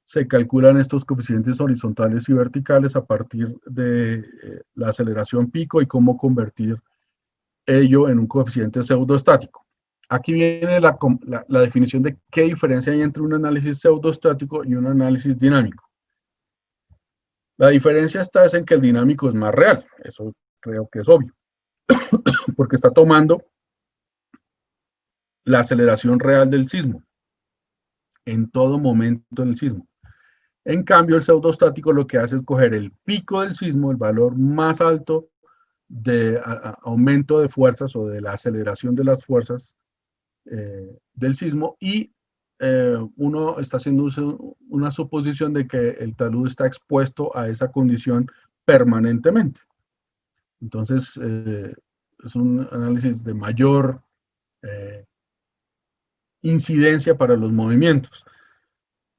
se calculan estos coeficientes horizontales y verticales a partir de la aceleración pico y cómo convertir ello en un coeficiente pseudoestático. Aquí viene la definición de qué diferencia hay entre un análisis pseudoestático y un análisis dinámico. La diferencia está en que el dinámico es más real, eso creo que es obvio, porque está tomando la aceleración real del sismo en todo momento del sismo. En cambio, el pseudoestático lo que hace es coger el pico del sismo, el valor más alto de aumento de fuerzas o de la aceleración de las fuerzas del sismo, y uno está haciendo una suposición de que el talud está expuesto a esa condición permanentemente. Entonces, es un análisis de mayor incidencia para los movimientos.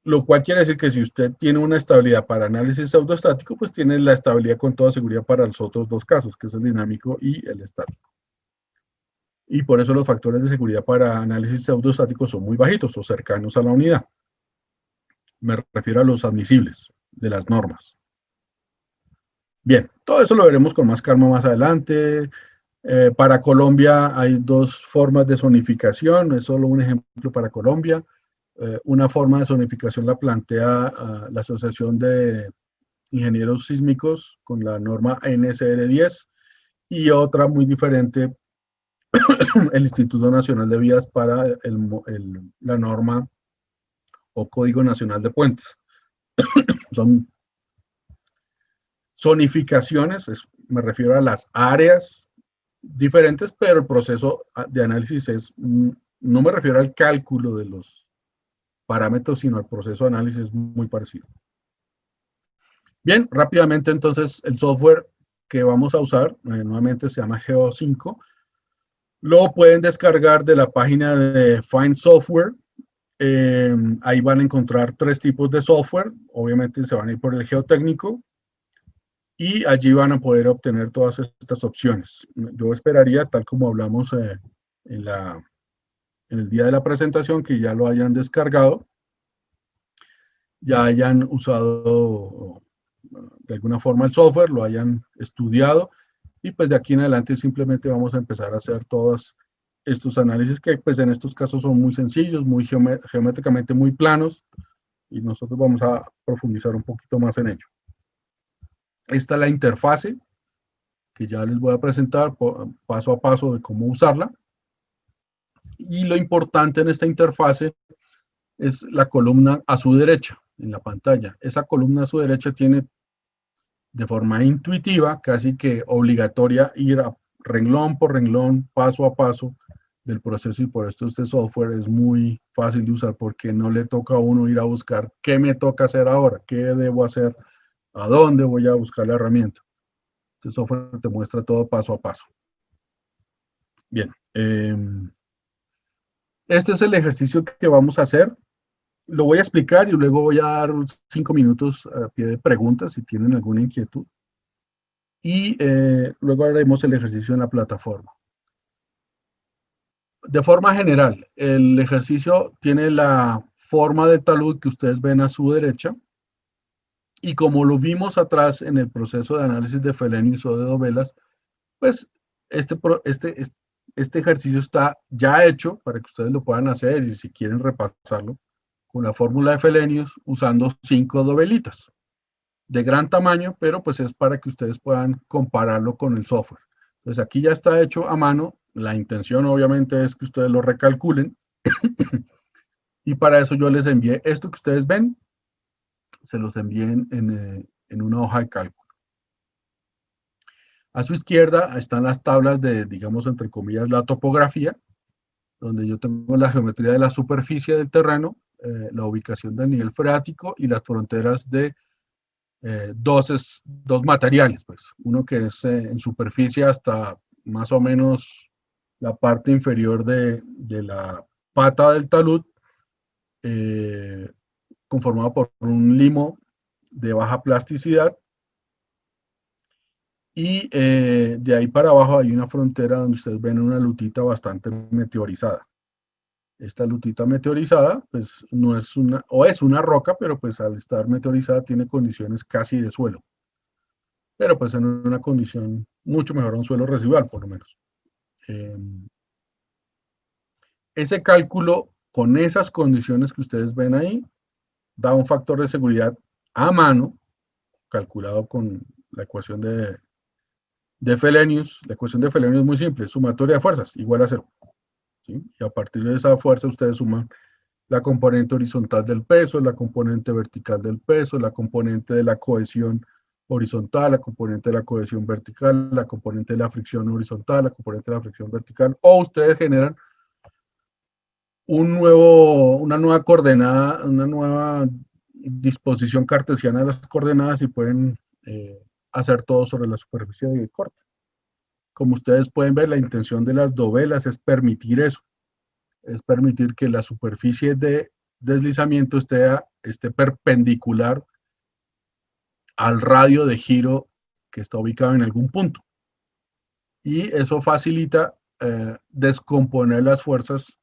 Lo cual quiere decir que si usted tiene una estabilidad para análisis pseudoestático, pues tiene la estabilidad con toda seguridad para los otros dos casos, que es el dinámico y el estático. Y por eso los factores de seguridad para análisis pseudoestático son muy bajitos o cercanos a la unidad. Me refiero a los admisibles de las normas. Bien, todo eso lo veremos con más calma más adelante. Para Colombia hay dos formas de zonificación, es solo un ejemplo para Colombia. Una forma de zonificación la plantea la Asociación de Ingenieros Sísmicos con la norma NSR 10 y otra muy diferente, el Instituto Nacional de Vías para la norma o Código Nacional de Puentes. Son zonificaciones, me refiero a las áreas diferentes, pero el proceso de análisis no me refiero al cálculo de los parámetros, sino al proceso de análisis muy parecido. Bien, rápidamente entonces el software que vamos a usar, nuevamente se llama Geo5, lo pueden descargar de la página de Find Software. Ahí van a encontrar tres tipos de software, obviamente se van a ir por el geotécnico y allí van a poder obtener todas estas opciones. Yo esperaría, tal como hablamos en el día de la presentación, que ya lo hayan descargado, ya hayan usado de alguna forma el software, lo hayan estudiado, y pues de aquí en adelante simplemente vamos a empezar a hacer todas estos análisis que pues en estos casos son muy sencillos, muy geométricamente muy planos, y nosotros vamos a profundizar un poquito más en ello. Esta es la interfase que ya les voy a presentar paso a paso de cómo usarla. Y lo importante en esta interfase es la columna a su derecha en la pantalla. Esa columna a su derecha tiene de forma intuitiva, casi que obligatoria, ir a renglón por renglón, paso a paso del proceso, y por esto este software es muy fácil de usar porque no le toca a uno ir a buscar qué me toca hacer ahora, qué debo hacer, a dónde voy a buscar la herramienta. Este software te muestra todo paso a paso. Bien, este es el ejercicio que vamos a hacer. Lo voy a explicar y luego voy a dar 5 minutos a pie de preguntas si tienen alguna inquietud. Y luego haremos el ejercicio en la plataforma. De forma general, el ejercicio tiene la forma del talud que ustedes ven a su derecha, y como lo vimos atrás en el proceso de análisis de Felenius o de dovelas, pues este ejercicio está ya hecho para que ustedes lo puedan hacer, y si quieren repasarlo, con la fórmula de Felenius usando 5 dovelitas de gran tamaño, pero pues es para que ustedes puedan compararlo con el software. Entonces aquí ya está hecho a mano. La intención obviamente es que ustedes lo recalculen y para eso yo les envié esto que ustedes ven, se los envié en una hoja de cálculo. A su izquierda están las tablas de, digamos, entre comillas, la topografía, donde yo tengo la geometría de la superficie del terreno, la ubicación del nivel freático y las fronteras de dos materiales, pues uno que es en superficie hasta más o menos la parte inferior de la pata del talud, eh, conformado por un limo de baja plasticidad, y de ahí para abajo hay una frontera donde ustedes ven una lutita bastante meteorizada. Esta lutita meteorizada, pues no es una, o es una roca, pero pues al estar meteorizada tiene condiciones casi de suelo, pero pues en una condición mucho mejor a un suelo residual, por lo menos. Eh, Ese cálculo con esas condiciones que ustedes ven ahí da un factor de seguridad a mano, calculado con la ecuación de Felenius. La ecuación de Felenius es muy simple: sumatoria de fuerzas igual a cero, ¿sí? Y a partir de esa fuerza ustedes suman la componente horizontal del peso, la componente vertical del peso, la componente de la cohesión horizontal, la componente de la cohesión vertical, la componente de la fricción horizontal, la componente de la fricción vertical, o ustedes generan una nueva coordenada, una nueva disposición cartesiana de las coordenadas, y pueden hacer todo sobre la superficie de corte. Como ustedes pueden ver, la intención de las dovelas es permitir eso, es permitir que la superficie de deslizamiento esté perpendicular al radio de giro que está ubicado en algún punto. Y eso facilita descomponer las fuerzas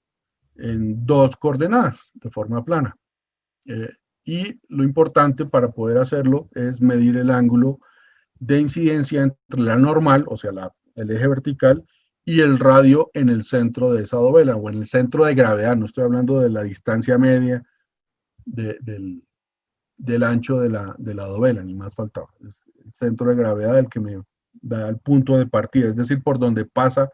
en dos coordenadas de forma plana. Eh, y lo importante para poder hacerlo es medir el ángulo de incidencia entre la normal, o sea, el eje vertical, y el radio en el centro de esa dovela, o en el centro de gravedad. No estoy hablando de la distancia media del ancho de la dovela, ni más faltaba. Es el centro de gravedad el que me da el punto de partida, es decir, por donde pasa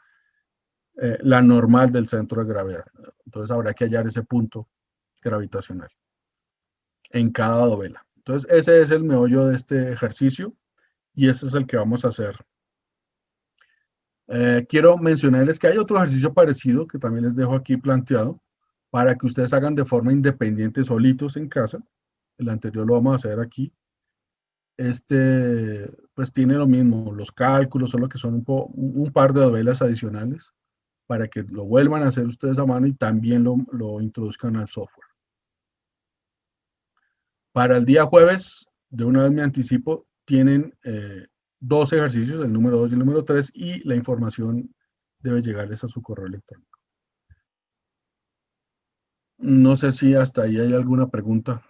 la normal del centro de gravedad. Entonces habrá que hallar ese punto gravitacional en cada dovela. Entonces ese es el meollo de este ejercicio, y ese es el que vamos a hacer. Quiero mencionarles que hay otro ejercicio parecido que también les dejo aquí planteado para que ustedes hagan de forma independiente solitos en casa. El anterior lo vamos a hacer aquí. Este pues tiene lo mismo, los cálculos, solo que son un par de dovelas adicionales para que lo vuelvan a hacer ustedes a mano y también lo introduzcan al software. Para el día jueves, de una vez me anticipo, tienen dos ejercicios, el número 2 y el número 3, y la información debe llegarles a su correo electrónico. No sé si hasta ahí hay alguna pregunta.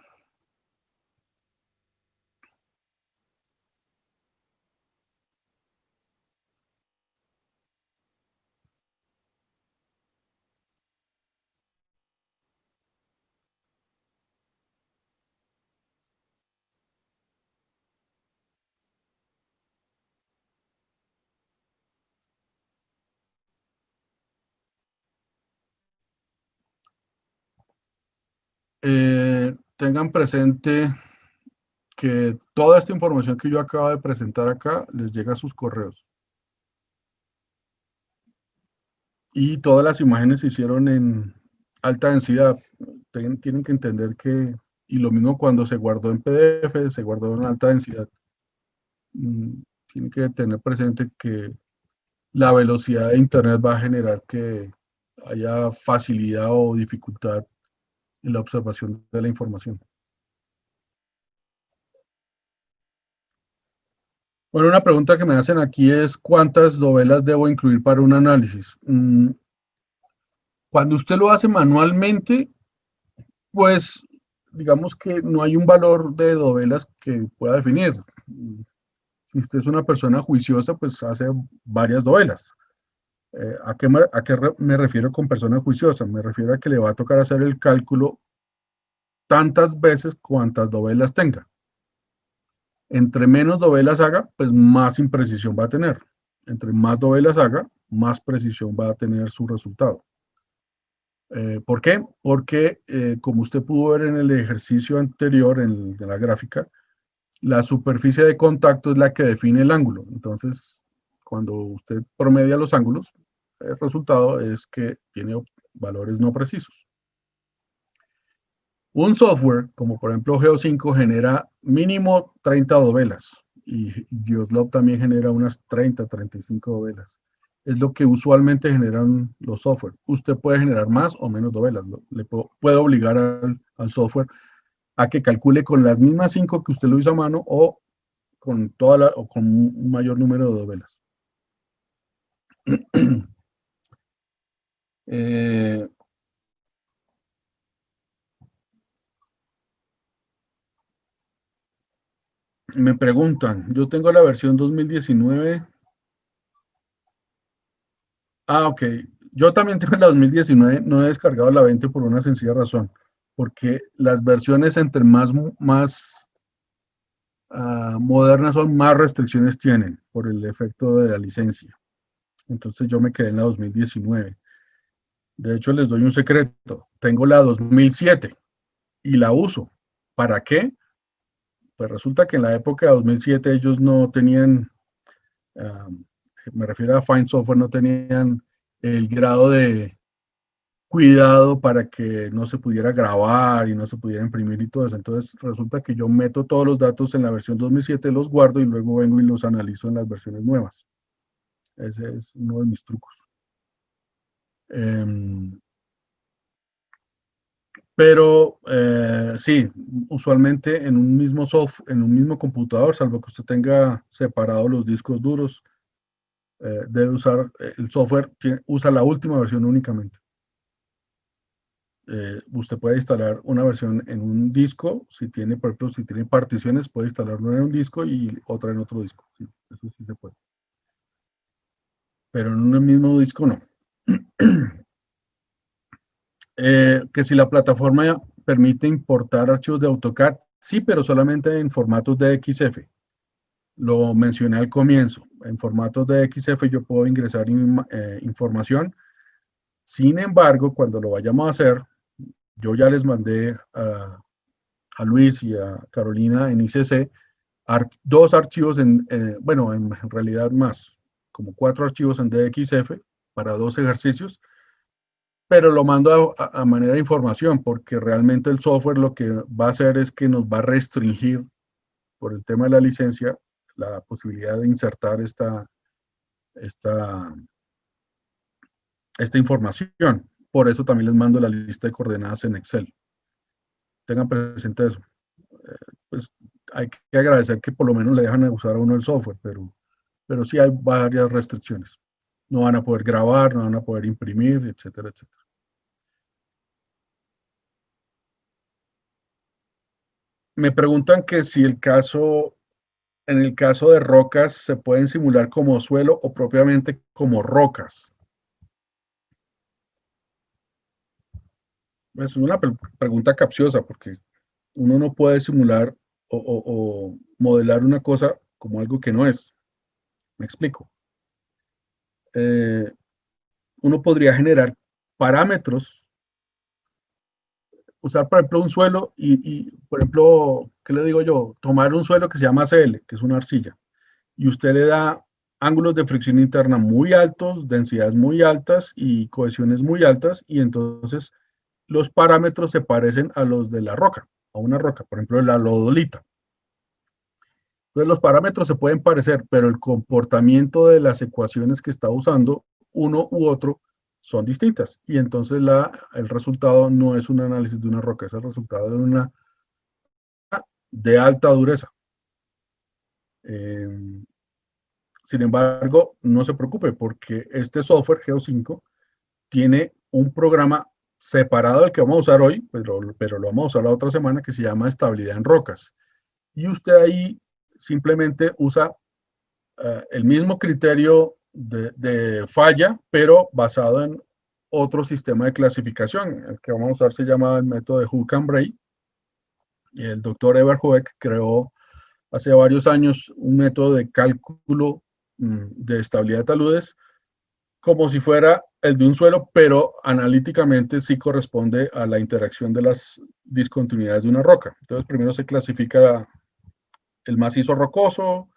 Tengan presente que toda esta información que yo acabo de presentar acá les llega a sus correos. Y todas las imágenes se hicieron en alta densidad. Tienen que entender que, y lo mismo cuando se guardó en PDF, se guardó en alta densidad. Tienen que tener presente que la velocidad de Internet va a generar que haya facilidad o dificultad en la observación de la información. Bueno, una pregunta que me hacen aquí es ¿cuántas novelas debo incluir para un análisis? Cuando usted lo hace manualmente, pues digamos que no hay un valor de novelas que pueda definir. Si usted es una persona juiciosa, pues hace varias novelas. ¿A qué me refiero con persona juiciosa? Me refiero a que le va a tocar hacer el cálculo tantas veces cuantas novelas tenga. Entre menos novelas haga, pues más imprecisión va a tener. Entre más novelas haga, más precisión va a tener su resultado. ¿Por qué? Porque, como usted pudo ver en el ejercicio anterior, en la gráfica, la superficie de contacto es la que define el ángulo. Entonces, cuando usted promedia los ángulos, el resultado es que tiene valores no precisos. Un software, como por ejemplo Geo5, genera mínimo 30 dovelas y Geoslop también genera unas 30, 35 dovelas. Es lo que usualmente generan los software. Usted puede generar más o menos dovelas. Puede obligar al software a que calcule con las mismas 5 que usted lo hizo a mano o o con un mayor número de dovelas. eh, Me preguntan, yo tengo la versión 2019. Ok. Yo también tengo la 2019, no he descargado la 20 por una sencilla razón, porque las versiones entre más modernas son, más restricciones tienen por el efecto de la licencia. Entonces yo me quedé en la 2019. De hecho, les doy un secreto. Tengo la 2007 y la uso. ¿Para qué? Pues resulta que en la época de 2007 ellos no tenían, uh, me refiero a Find Software, no tenían el grado de cuidado para que no se pudiera grabar y no se pudiera imprimir y todo eso. Entonces resulta que yo meto todos los datos en la versión 2007, los guardo y luego vengo y los analizo en las versiones nuevas. Ese es uno de mis trucos. Um, pero sí, usualmente en un mismo en un mismo computador, salvo que usted tenga separados los discos duros, debe usar el software, usa la última versión únicamente. Usted puede instalar una versión en un disco, si tiene, por ejemplo, si tiene particiones, puede instalarlo en un disco y otra en otro disco. Sí, eso sí se puede. Pero en un mismo disco no. Que si la plataforma permite importar archivos de AutoCAD, sí, pero solamente en formatos de XF. Lo mencioné al comienzo. En formatos de XF yo puedo ingresar información. Sin embargo, cuando lo vayamos a hacer, yo ya les mandé a Luis y a Carolina en ICC dos archivos bueno, en realidad más, como 4 archivos en DXF para 2 ejercicios, pero lo mando a manera de información porque realmente el software lo que va a hacer es que nos va a restringir por el tema de la licencia la posibilidad de insertar esta, esta información. Por eso también les mando la lista de coordenadas en Excel. Tengan presente eso. Pues hay que agradecer que por lo menos le dejan usar a uno el software, pero sí hay varias restricciones. No van a poder grabar, no van a poder imprimir, etcétera, etcétera. Me preguntan que si en el caso de rocas, se pueden simular como suelo o propiamente como rocas. Es una pregunta capciosa porque uno no puede simular o modelar una cosa como algo que no es. Me explico. Eh, Uno podría generar parámetros usar, por ejemplo, un suelo por ejemplo, ¿qué le digo yo? Tomar un suelo que se llama CL, que es una arcilla, y usted le da ángulos de fricción interna muy altos, densidades muy altas y cohesiones muy altas, y entonces los parámetros se parecen a los de la roca, a una roca, por ejemplo, la lodolita. Entonces los parámetros se pueden parecer, pero el comportamiento de las ecuaciones que está usando uno u otro son distintas. Y entonces el resultado no es un análisis de una roca, es el resultado de una de alta dureza. Eh, Sin embargo, no se preocupe porque este software Geo5 tiene un programa separado del que vamos a usar hoy, pero lo vamos a usar la otra semana, que se llama estabilidad en rocas. Y usted ahí simplemente usa el mismo criterio de falla, pero basado en otro sistema de clasificación. El que vamos a usar se llama el método de Hook and Bray. El doctor Eber Hoek creó hace varios años un método de cálculo de estabilidad de taludes como si fuera el de un suelo, pero analíticamente sí corresponde a la interacción de las discontinuidades de una roca. Entonces, primero se clasifica el macizo rocoso.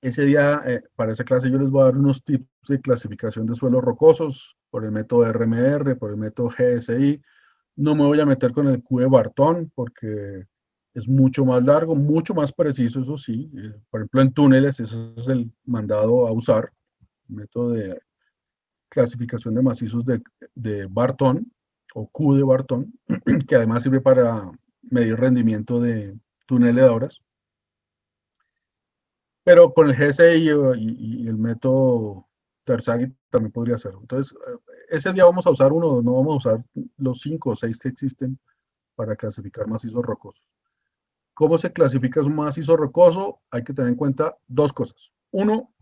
Ese día, para esa clase, yo les voy a dar unos tips de clasificación de suelos rocosos por el método RMR, por el método GSI. No me voy a meter con el Q de Bartón porque es mucho más largo, mucho más preciso, eso sí. Por ejemplo, en túneles, ese es el mandado a usar, el método de clasificación de macizos de Bartón o Q de Bartón, que además sirve para medir rendimiento de tuneledoras. Pero con el GSI y el método Terzaghi también podría ser. Entonces, ese día vamos a usar uno, no vamos a usar los 5 o 6 que existen para clasificar macizos rocosos. ¿Cómo se clasifica un macizo rocoso? Hay que tener en cuenta dos cosas. Uno,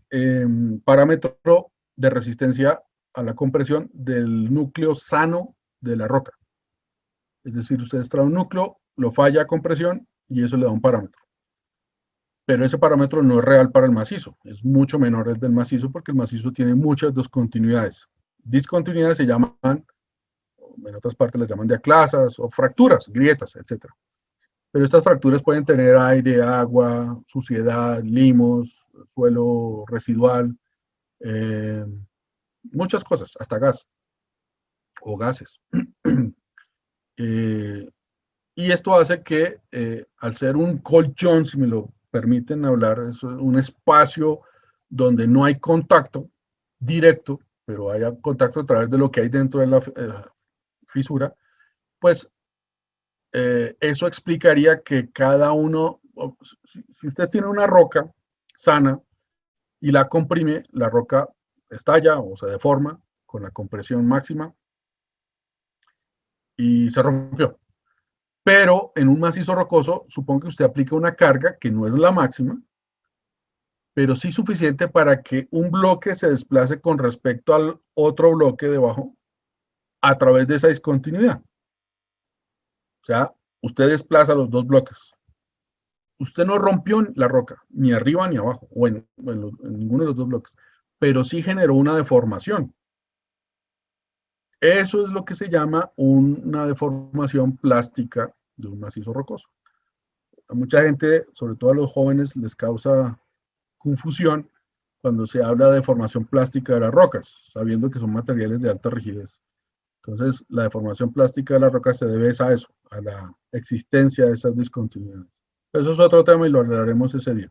parámetro de resistencia a la compresión del núcleo sano de la roca. Es decir, usted extrae un núcleo, lo falla a compresión y eso le da un parámetro. Pero ese parámetro no es real para el macizo, es mucho menor el del macizo porque el macizo tiene muchas discontinuidades. Discontinuidades se llaman, en otras partes les llaman diaclasas o fracturas, grietas, etc. Pero estas fracturas pueden tener aire, agua, suciedad, limos, suelo residual, eh, muchas cosas, hasta gas o gases. Y esto hace que al ser un colchón, si me lo permiten hablar, es un espacio donde no hay contacto directo, pero haya contacto a través de lo que hay dentro de la fisura, pues eso explicaría que cada uno, si usted tiene una roca sana y la comprime, la roca estalla o se deforma con la compresión máxima y se rompió. Pero en un macizo rocoso, supongo que usted aplica una carga que no es la máxima, pero sí suficiente para que un bloque se desplace con respecto al otro bloque debajo a través de esa discontinuidad. O sea, usted desplaza los dos bloques. Usted no rompió la roca, ni arriba ni abajo, o en ninguno de los dos bloques, pero sí generó una deformación. Eso es lo que se llama una deformación plástica de un macizo rocoso. A mucha gente, sobre todo a los jóvenes, les causa confusión cuando se habla de deformación plástica de las rocas, sabiendo que son materiales de alta rigidez. Entonces, la deformación plástica de las rocas se debe a eso, a la existencia de esas discontinuidades. Eso es otro tema y lo hablaremos ese día.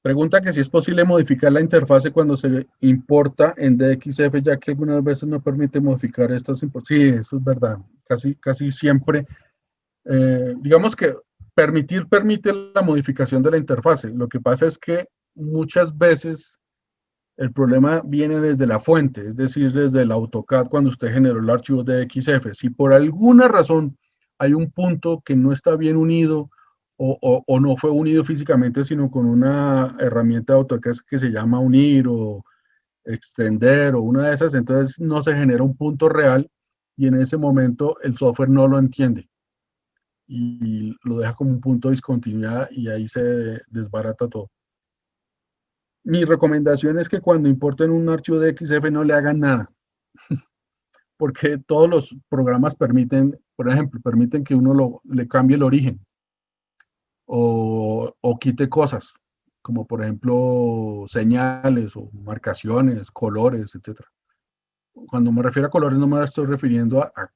Pregunta que si es posible modificar la interfase cuando se importa en DXF, ya que algunas veces no permite modificar estas. Sí, eso es verdad. Casi siempre. Digamos que permite la modificación de la interfase. Lo que pasa es que muchas veces el problema viene desde la fuente, es decir, desde el AutoCAD cuando usted generó el archivo DXF. Si por alguna razón hay un punto que no está bien unido o no fue unido físicamente, sino con una herramienta de AutoCAD que se llama unir o extender o una de esas, entonces no se genera un punto real y en ese momento el software no lo entiende y lo deja como un punto de discontinuidad y ahí se desbarata todo. Mi recomendación es que cuando importen un archivo de XF no le hagan nada, porque todos los programas permiten, por ejemplo, permiten que uno le cambie el origen o quite cosas, como por ejemplo señales o marcaciones, colores, etcétera. Cuando me refiero a colores no me estoy refiriendo a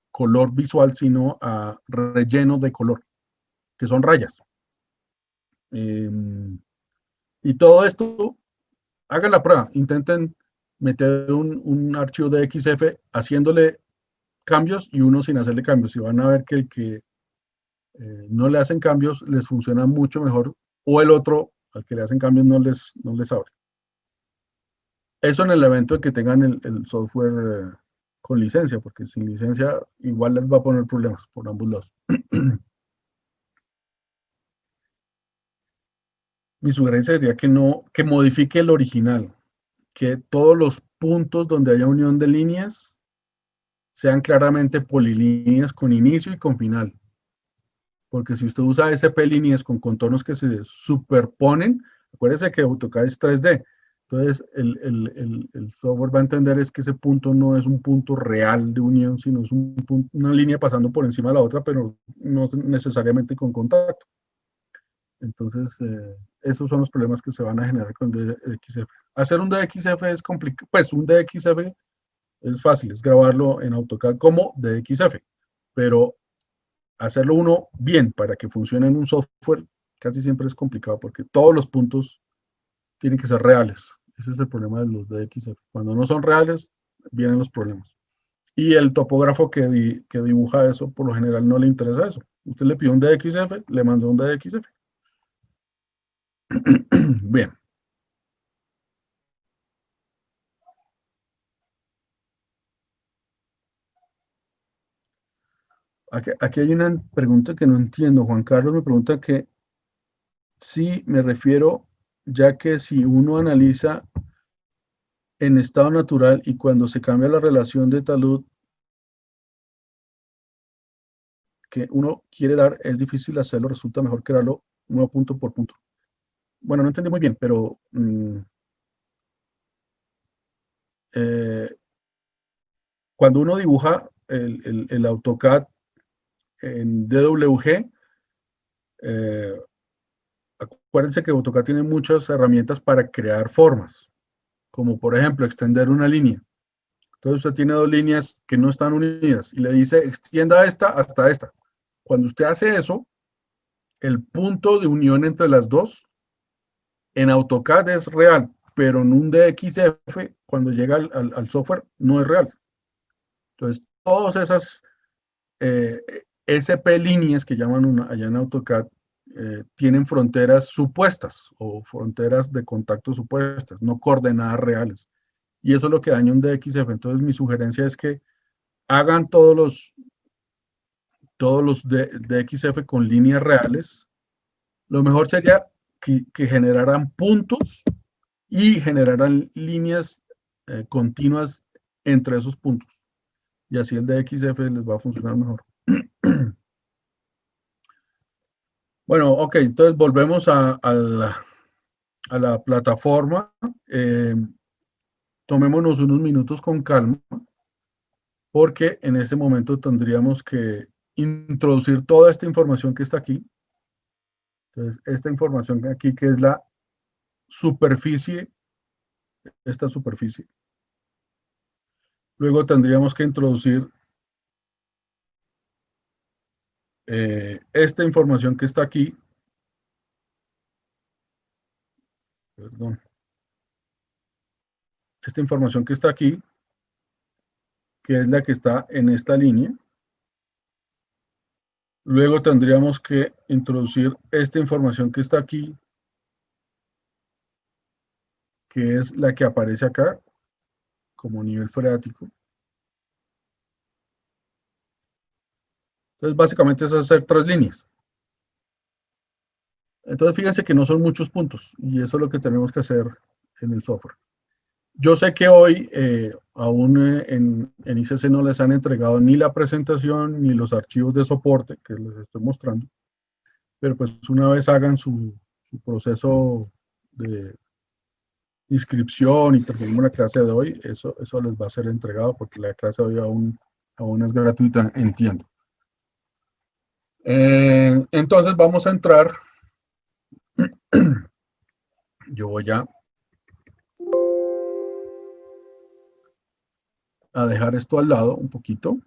color visual, sino a relleno de color, que son rayas. Y todo esto, hagan la prueba, intenten meter un archivo de XF haciéndole cambios y uno sin hacerle cambios, y van a ver que el que no le hacen cambios les funciona mucho mejor, o el otro al que le hacen cambios no les abre. Eso en el evento de que tengan el software con licencia, porque sin licencia igual les va a poner problemas por ambos lados. Mi sugerencia sería que no, que modifique el original, que todos los puntos donde haya unión de líneas sean claramente polilíneas con inicio y con final. Porque si usted usa SP líneas con contornos que se superponen, acuérdese que AutoCAD es 3D. Entonces, el software va a entender es que ese punto no es un punto real de unión, sino es una línea pasando por encima de la otra, pero no necesariamente con contacto. Entonces, esos son los problemas que se van a generar con el DXF. Hacer un DXF es complicado, pues un DXF es fácil, es grabarlo en AutoCAD como DXF, pero hacerlo uno bien para que funcione en un software casi siempre es complicado porque todos los puntos tienen que ser reales. Ese es el problema de los DXF. Cuando no son reales, vienen los problemas. Y el topógrafo que dibuja eso, por lo general no le interesa eso. Usted le pide un DXF, le mandó un DXF. Bien. Aquí hay una pregunta que no entiendo. Juan Carlos me pregunta que sí me refiero, ya que si uno analiza en estado natural y cuando se cambia la relación de talud que uno quiere dar, es difícil hacerlo, resulta mejor crearlo uno punto por punto. Bueno, no entendí muy bien, pero eh, cuando uno dibuja el AutoCAD en DWG, eh, acuérdense que AutoCAD tiene muchas herramientas para crear formas, como por ejemplo extender una línea. Entonces usted tiene dos líneas que no están unidas y le dice extienda esta hasta esta. Cuando usted hace eso, el punto de unión entre las dos en AutoCAD es real, pero en un DXF, cuando llega al software, no es real. Entonces, todas esas eh, SP líneas que llaman allá en AutoCAD tienen fronteras supuestas o fronteras de contacto supuestas, no coordenadas reales. Y eso es lo que daña un DXF. Entonces, mi sugerencia es que hagan todos los DXF con líneas reales. Lo mejor sería que generaran puntos y generaran líneas continuas entre esos puntos. Y así el DXF les va a funcionar mejor. Bueno, ok, entonces volvemos a la plataforma. Eh, Tomémonos unos minutos con calma, porque en ese momento tendríamos que introducir toda esta información que está aquí. Entonces, esta información aquí, que es la superficie, esta superficie. Luego tendríamos que introducir esta información que está aquí, perdón, esta información que está aquí, que es la que está en esta línea. Luego tendríamos que introducir esta información que está aquí, que es la que aparece acá como nivel freático. Entonces, básicamente es hacer tres líneas. Entonces, fíjense que no son muchos puntos y eso es lo que tenemos que hacer en el software. Yo sé que hoy aún en ICC no les han entregado ni la presentación ni los archivos de soporte que les estoy mostrando, pero pues una vez hagan su proceso inscripción y terminemos la clase de hoy, eso les va a ser entregado porque la clase de hoy aún es gratuita, entiendo. Entonces vamos a entrar. Yo voy a dejar esto al lado un poquito.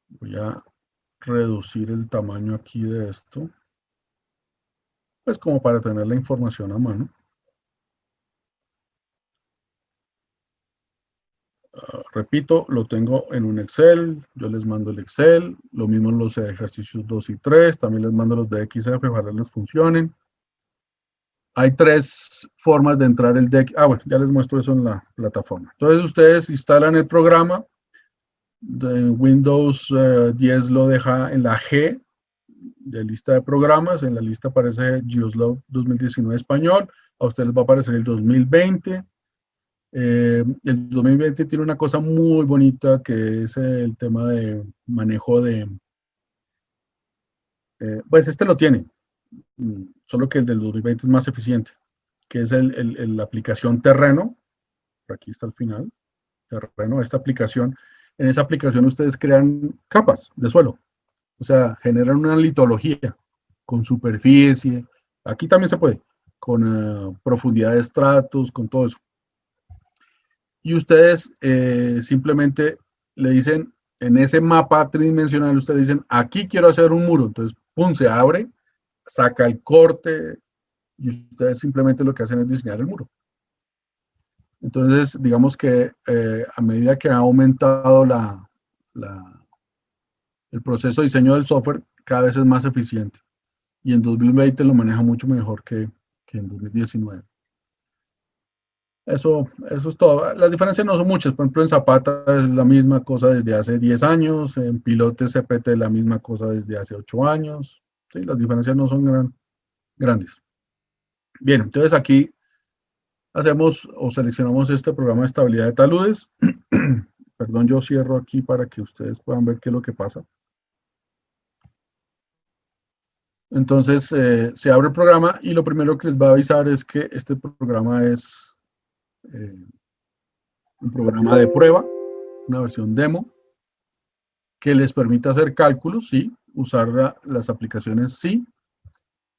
Voy a reducir el tamaño aquí de esto, pues como para tener la información a mano. Repito, lo tengo en un Excel, yo les mando el Excel, lo mismo los ejercicios 2 y 3, también les mando los de XF para que les funcionen. Hay 3 formas de entrar el deck. Bueno, ya les muestro eso en la plataforma. Entonces ustedes instalan el programa, de Windows 10 lo deja en la G de lista de programas, en la lista aparece Geoslove 2019 español, a ustedes les va a aparecer el 2020. El 2020 tiene una cosa muy bonita que es el tema de manejo de, pues este lo tiene, solo que el del 2020 es más eficiente, que es la aplicación Terreno, por aquí está al final, Terreno, esta aplicación, en esa aplicación ustedes crean capas de suelo, o sea, generan una litología con superficie, aquí también se puede, con profundidad de estratos, con todo eso. Y ustedes simplemente le dicen, en ese mapa tridimensional, ustedes dicen, aquí quiero hacer un muro. Entonces, pum, se abre, saca el corte y ustedes simplemente lo que hacen es diseñar el muro. Entonces, digamos que a medida que ha aumentado el proceso de diseño del software, cada vez es más eficiente. Y en 2020 lo maneja mucho mejor que en 2019. Eso es todo. Las diferencias no son muchas. Por ejemplo, en Zapata es la misma cosa desde hace 10 años, en Pilote CPT la misma cosa desde hace 8 años. Sí, las diferencias no son grandes. Bien, entonces aquí hacemos o seleccionamos este programa de estabilidad de taludes. Perdón, yo cierro aquí para que ustedes puedan ver qué es lo que pasa. Entonces se abre el programa y lo primero que les va a avisar es que este programa es un programa de prueba, una versión demo, que les permite hacer cálculos, sí, usar las aplicaciones, sí,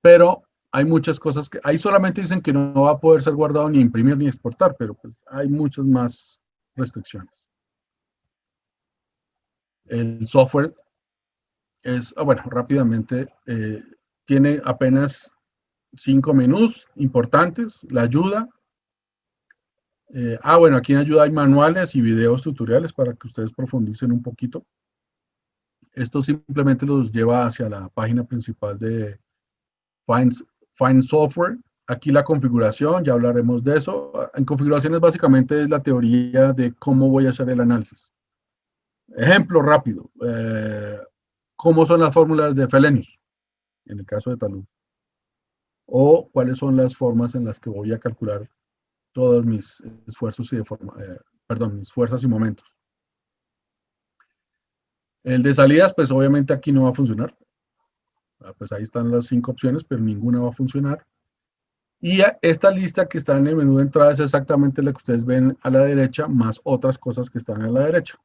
pero hay muchas cosas que, ahí solamente dicen que no va a poder ser guardado ni imprimir ni exportar, pero pues hay muchas más restricciones. El software es, bueno, rápidamente, tiene apenas 5 menús importantes, la ayuda. Bueno, aquí en ayuda hay manuales y videos tutoriales para que ustedes profundicen un poquito. Esto simplemente los lleva hacia la página principal de Find Software. Aquí la configuración, ya hablaremos de eso. En configuraciones básicamente es la teoría de cómo voy a hacer el análisis. Ejemplo rápido. ¿Cómo son las fórmulas de Felenius? En el caso de talud. O cuáles son las formas en las que voy a calcular todos mis esfuerzos y mis fuerzas y momentos. El de salidas, pues obviamente aquí no va a funcionar. Pues ahí están las 5 opciones, pero ninguna va a funcionar. Y esta lista que está en el menú de entrada es exactamente la que ustedes ven a la derecha, más otras cosas que están a la derecha.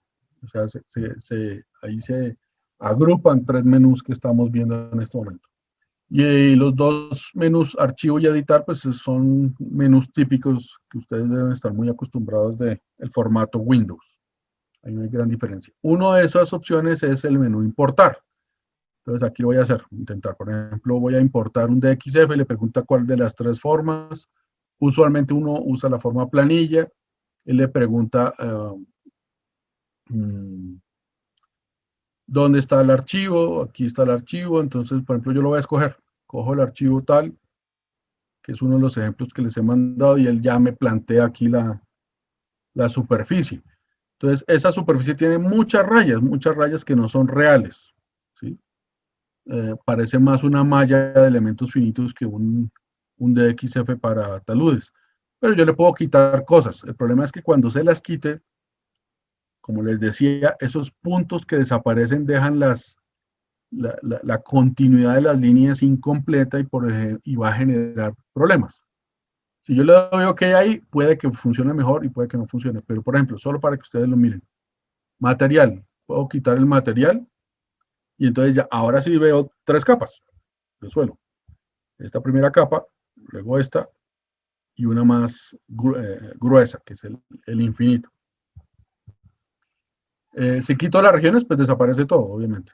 O sea, ahí se agrupan 3 menús que estamos viendo en este momento. Y los 2 menús, archivo y editar, pues son menús típicos que ustedes deben estar muy acostumbrados del formato Windows. Ahí no hay gran diferencia. Una de esas opciones es el menú importar. Entonces aquí lo voy a hacer, intentar, por ejemplo, voy a importar un DXF, le pregunta cuál de las 3 formas. Usualmente uno usa la forma planilla, él le pregunta dónde está el archivo, aquí está el archivo, entonces, por ejemplo, yo lo voy a escoger, cojo el archivo tal, que es uno de los ejemplos que les he mandado, y él ya me plantea aquí la superficie. Entonces, esa superficie tiene muchas rayas que no son reales, ¿sí? Parece más una malla de elementos finitos que un DXF para taludes. Pero yo le puedo quitar cosas. El problema es que cuando se las quite, como les decía, esos puntos que desaparecen dejan la continuidad de las líneas incompleta y va a generar problemas. Si yo le doy OK ahí, puede que funcione mejor y puede que no funcione. Pero, por ejemplo, solo para que ustedes lo miren. Material. Puedo quitar el material y entonces ya, ahora sí veo tres capas de suelo. Esta primera capa, luego esta y una más gruesa, que es el infinito. Si quito las regiones, pues desaparece todo, obviamente.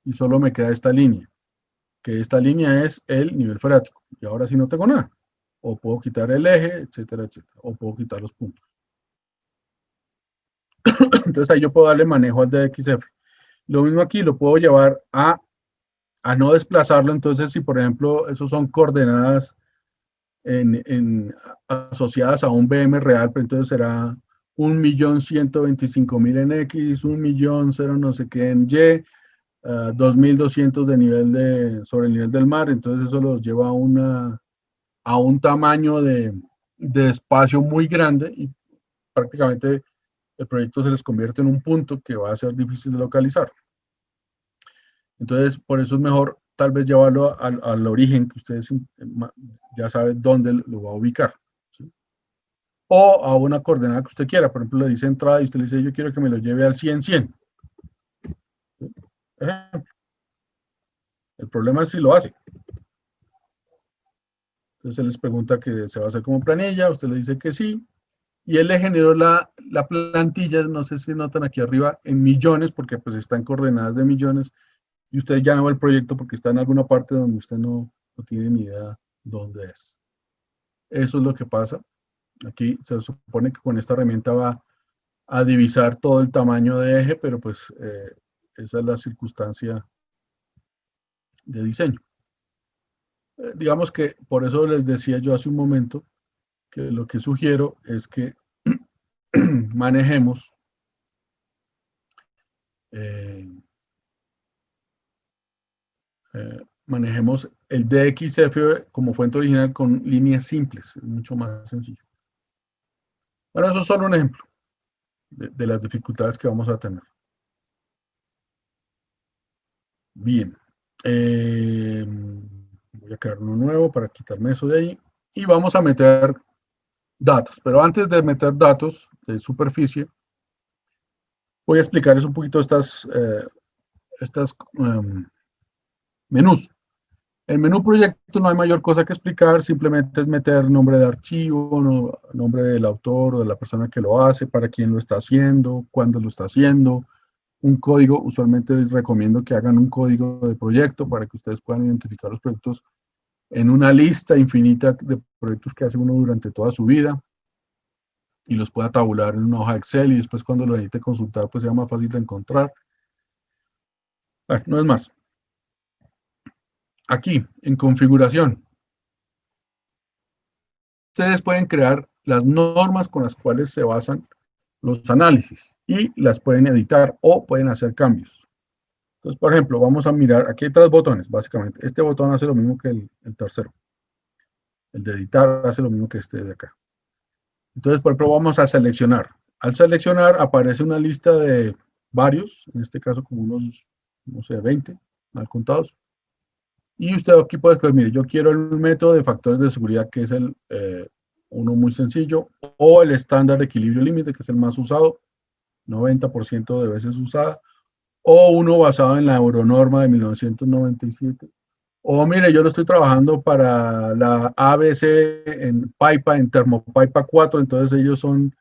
Y solo me queda esta línea, que esta línea es el nivel freático. Y ahora sí no tengo nada. O puedo quitar el eje, etcétera, etcétera. O puedo quitar los puntos. Entonces ahí yo puedo darle manejo al DXF. Lo mismo aquí, lo puedo llevar a no desplazarlo. Entonces, si por ejemplo, esos son coordenadas asociadas a un BM real, pero entonces será 1.125.000 en X, 1.000.000 no sé qué en Y, 2.200 de sobre el nivel del mar, entonces eso los lleva a un tamaño de espacio muy grande y prácticamente el proyecto se les convierte en un punto que va a ser difícil de localizar. Entonces, por eso es mejor tal vez llevarlo al origen, que ustedes ya saben dónde lo va a ubicar. ¿Sí? O a una coordenada que usted quiera. Por ejemplo, le dice entrada y usted le dice, yo quiero que me lo lleve al 100-100. ¿Sí? El problema es si lo hace. Entonces, él les pregunta que se va a hacer como planilla, usted le dice que sí, y él le generó la plantilla, no sé si notan aquí arriba, en millones, porque pues está en coordenadas de millones, y usted ya no ve el proyecto porque está en alguna parte donde usted no tiene ni idea dónde es. Eso es lo que pasa. Aquí se supone que con esta herramienta va a divisar todo el tamaño de eje, pero pues esa es la circunstancia de diseño. Digamos que por eso les decía yo hace un momento que lo que sugiero es que manejemos eh, manejemos el DXF como fuente original con líneas simples, es mucho más sencillo. Bueno, eso es solo un ejemplo de las dificultades que vamos a tener. Bien, voy a crear uno nuevo para quitarme eso de ahí y vamos a meter datos, pero antes de meter datos de superficie, voy a explicarles un poquito estas menús. El menú proyecto no hay mayor cosa que explicar, simplemente es meter nombre de archivo, nombre del autor o de la persona que lo hace, para quién lo está haciendo, cuándo lo está haciendo, un código. Usualmente les recomiendo que hagan un código de proyecto para que ustedes puedan identificar los proyectos en una lista infinita de proyectos que hace uno durante toda su vida y los pueda tabular en una hoja de Excel y después cuando lo necesite consultar pues sea más fácil de encontrar. No es más. Aquí, en configuración, ustedes pueden crear las normas con las cuales se basan los análisis y las pueden editar o pueden hacer cambios. Entonces, por ejemplo, vamos a mirar, aquí hay tres botones, básicamente. Este botón hace lo mismo que el tercero. El de editar hace lo mismo que este de acá. Entonces, por ejemplo, vamos a seleccionar. Al seleccionar aparece una lista de varios, en este caso como unos, no sé, 20 mal contados. Y usted aquí puede escoger, mire, yo quiero el método de factores de seguridad, que es uno muy sencillo, o el estándar de equilibrio límite, que es el más usado, 90% de veces usada, o uno basado en la Euronorma de 1997. O mire, yo lo estoy trabajando para la ABC en PIPA, en Thermopaipa 4, entonces ellos son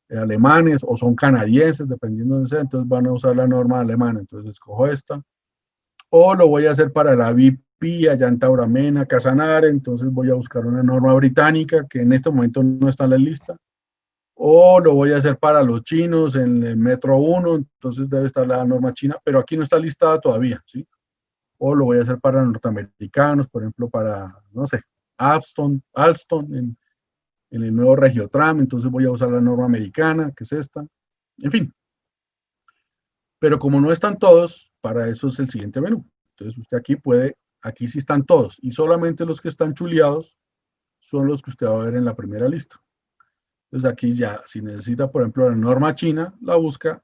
alemanes o son canadienses, dependiendo de sea, entonces van a usar la norma alemana, entonces escojo esta. O lo voy a hacer para la BP allá en Tauramena, Casanare, entonces voy a buscar una norma británica que en este momento no está en la lista. O lo voy a hacer para los chinos en el Metro 1, entonces debe estar la norma china, pero aquí no está listada todavía, ¿sí? O lo voy a hacer para norteamericanos, por ejemplo, para, no sé, Alstom en el nuevo Regiotram, entonces voy a usar la norma americana, que es esta. En fin, pero como no están todos, para eso es el siguiente menú. Entonces usted aquí puede, aquí sí están todos, y solamente los que están chuleados son los que usted va a ver en la primera lista. Entonces aquí ya, si necesita, por ejemplo, la norma china, la busca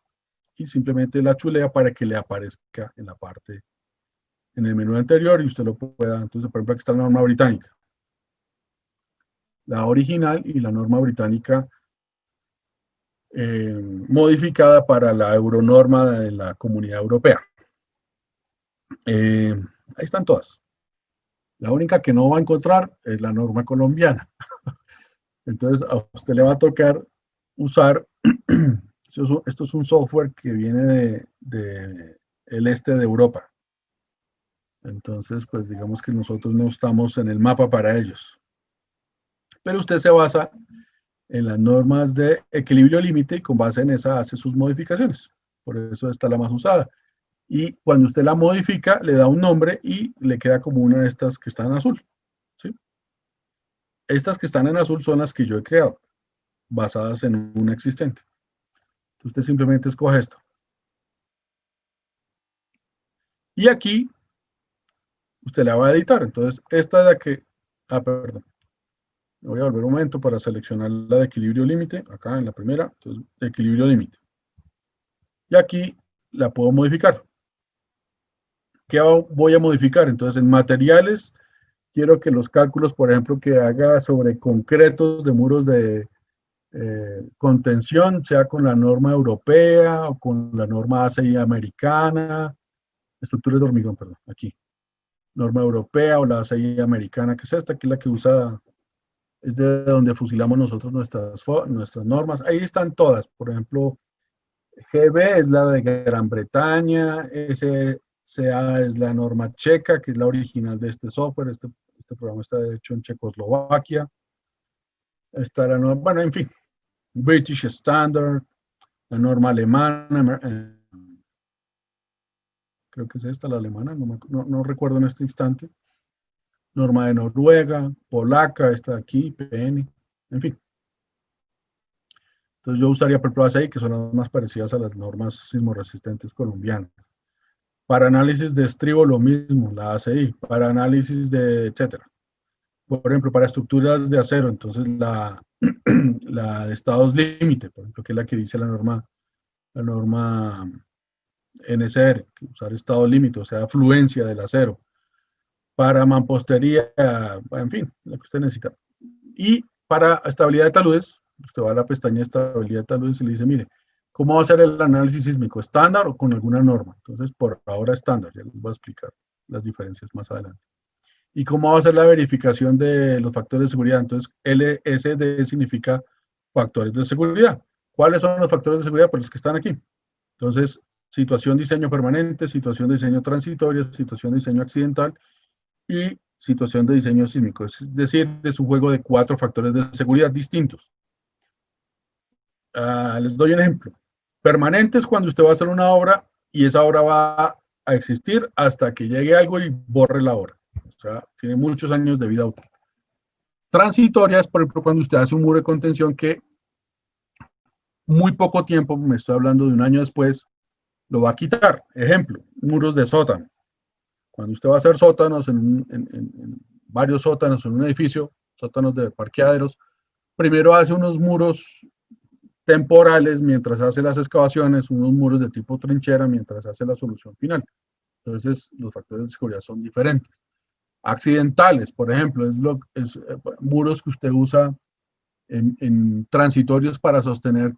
y simplemente la chulea para que le aparezca en la parte, en el menú anterior y usted lo pueda, entonces, por ejemplo, aquí está la norma británica. la original, y la norma británica modificada para la euronorma de la Comunidad Europea. Ahí están todas. La única que no va a encontrar es la norma colombiana. Entonces a usted le va a tocar usar, esto es un software que viene de el este de Europa. Entonces, pues digamos que nosotros no estamos en el mapa para ellos. Pero usted se basa en las normas de equilibrio límite y con base en esa hace sus modificaciones. Por eso esta es la más usada. Y cuando usted la modifica, le da un nombre y le queda como una de estas que están en azul. ¿Sí? Estas que están en azul son las que yo he creado, basadas en una existente. Usted simplemente escoge esto. Y aquí usted la va a editar. Entonces, esta es la que... Ah, perdón. Me voy a volver un momento para seleccionar la de equilibrio límite. Acá en la primera. Entonces, equilibrio límite. Y aquí la puedo modificar. ¿Qué voy a modificar? Entonces, en materiales, quiero que los cálculos, por ejemplo, que haga sobre concretos de muros de contención, sea con la norma europea o con la norma ACI americana, estructuras de hormigón, perdón, aquí. Norma europea o la ACI americana, que es esta, que es la que usa, es de donde fusilamos nosotros nuestras normas. Ahí están todas, por ejemplo, GB es la de Gran Bretaña, SCA es la norma checa, que es la original de este software, este programa está hecho en Checoslovaquia. Está la norma, bueno, en fin, British Standard, la norma alemana, creo que es esta la alemana, no recuerdo en este instante. Norma de Noruega, polaca, esta de aquí, PN, en fin. Entonces yo usaría por ejemplo ACI, que son las más parecidas a las normas sismoresistentes colombianas. Para análisis de estribo lo mismo, la ACI. Para análisis de etcétera. Por ejemplo, para estructuras de acero, entonces la de estados límite, por ejemplo, que es la que dice la norma NSR, que usar estado límite, o sea, fluencia del acero. Para mampostería, en fin, lo que usted necesita. Y para estabilidad de taludes, usted va a la pestaña de estabilidad de taludes y le dice, mire, ¿cómo va a ser el análisis sísmico? ¿Estándar o con alguna norma? Entonces, por ahora estándar, ya les voy a explicar las diferencias más adelante. ¿Y cómo va a ser la verificación de los factores de seguridad? Entonces, LSD significa factores de seguridad. ¿Cuáles son los factores de seguridad? Pues los que están aquí. Entonces, situación diseño permanente, situación de diseño transitoria, situación de diseño accidental y situación de diseño sísmico. Es decir, es un juego de 4 factores de seguridad distintos. Les doy un ejemplo. Permanente es cuando usted va a hacer una obra y esa obra va a existir hasta que llegue algo y borre la obra. O sea, tiene muchos años de vida útil. Transitoria es, por ejemplo, cuando usted hace un muro de contención que muy poco tiempo, me estoy hablando de un año después, lo va a quitar. Ejemplo, muros de sótano. Cuando usted va a hacer sótanos en varios sótanos en un edificio, sótanos de parqueaderos, primero hace unos muros temporales mientras hace las excavaciones, unos muros de tipo trinchera mientras hace la solución final. Entonces, los factores de seguridad son diferentes. Accidentales, por ejemplo, es muros que usted usa en transitorios para sostener.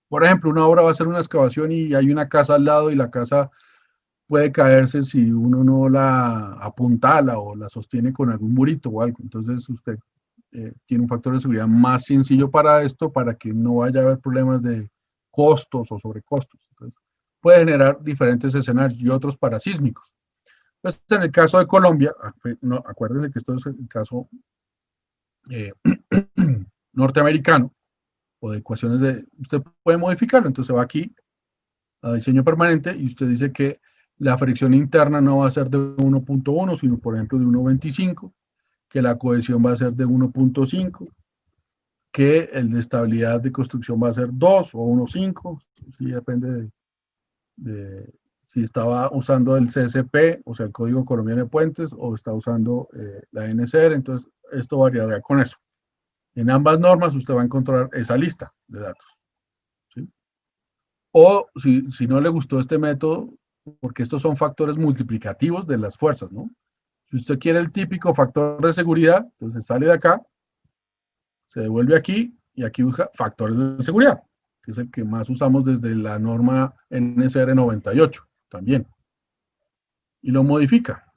Por ejemplo, una obra va a hacer una excavación y hay una casa al lado y la casa puede caerse si uno no la apuntala o la sostiene con algún murito o algo. Entonces usted tiene un factor de seguridad más sencillo para esto, para que no vaya a haber problemas de costos o sobrecostos. Entonces, puede generar diferentes escenarios y otros parasísmicos. Entonces, en el caso de Colombia, no, acuérdense que esto es el caso eh, norteamericano o de ecuaciones de, usted puede modificarlo, entonces va aquí a diseño permanente y usted dice que la fricción interna no va a ser de 1.1, sino por ejemplo de 1.25, que la cohesión va a ser de 1.5, que el de estabilidad de construcción va a ser 2 o 1.5, sí, depende de si estaba usando el CSP, o sea, el Código Colombiano de Puentes, o está usando la NCR, entonces esto variará con eso. En ambas normas usted va a encontrar esa lista de datos. ¿Sí? O si no le gustó este método, porque estos son factores multiplicativos de las fuerzas, ¿no? Si usted quiere el típico factor de seguridad, entonces sale de acá, se devuelve aquí y aquí busca factores de seguridad, que es el que más usamos desde la norma NSR 98 también, y lo modifica.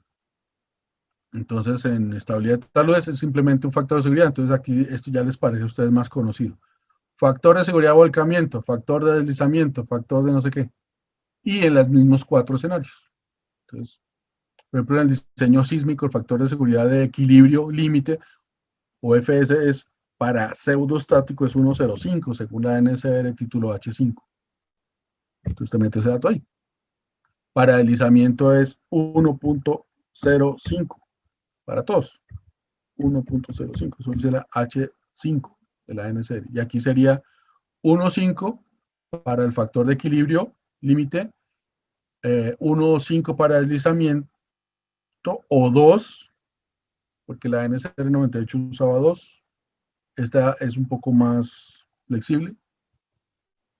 Entonces, en estabilidad tal vez es simplemente un factor de seguridad. Entonces, aquí esto ya les parece a ustedes más conocido. Factor de seguridad de volcamiento, factor de deslizamiento, factor de no sé qué. Y en los mismos 4 escenarios. Entonces, por ejemplo, en el diseño sísmico, el factor de seguridad de equilibrio límite o FS es para pseudostático es 1,05 según la NSR título H5. Entonces, usted mete ese dato ahí. Para deslizamiento es 1,05 para todos. 1,05, eso dice la H5 de la NSR. Y aquí sería 1,5 para el factor de equilibrio límite, 1,5 para deslizamiento o 2, porque la NSR 98 usaba 2. Esta es un poco más flexible.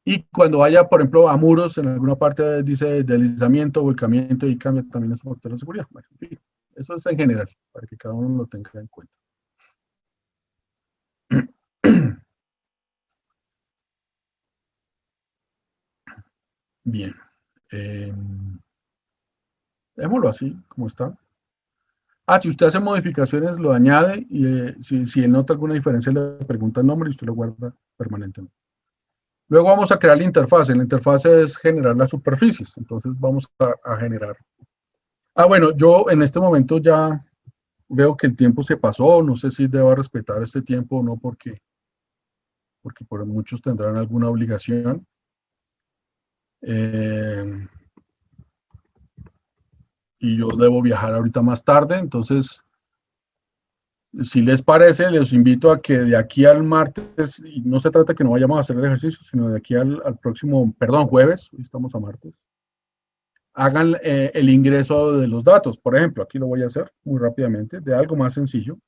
Y cuando vaya, por ejemplo, a muros, en alguna parte dice deslizamiento, volcamiento y cambia también es un factor de seguridad. Bueno, en fin, eso es en general, para que cada uno lo tenga en cuenta. Bien. Eh, Démoslo así, como está. Si usted hace modificaciones, lo añade y si él nota alguna diferencia, le pregunta el nombre y usted lo guarda permanentemente. Luego vamos a crear la interfase. La interfase es generar las superficies. Entonces vamos a generar. Bueno, yo en este momento ya veo que el tiempo se pasó. No sé si debo respetar este tiempo o no, porque por muchos tendrán alguna obligación. Y yo debo viajar ahorita más tarde. Entonces, si les parece, les invito a que de aquí al martes, y no se trata que no vayamos a hacer el ejercicio, sino de aquí al próximo, perdón, jueves, hoy estamos a martes, hagan el ingreso de los datos. Por ejemplo, aquí lo voy a hacer muy rápidamente, de algo más sencillo,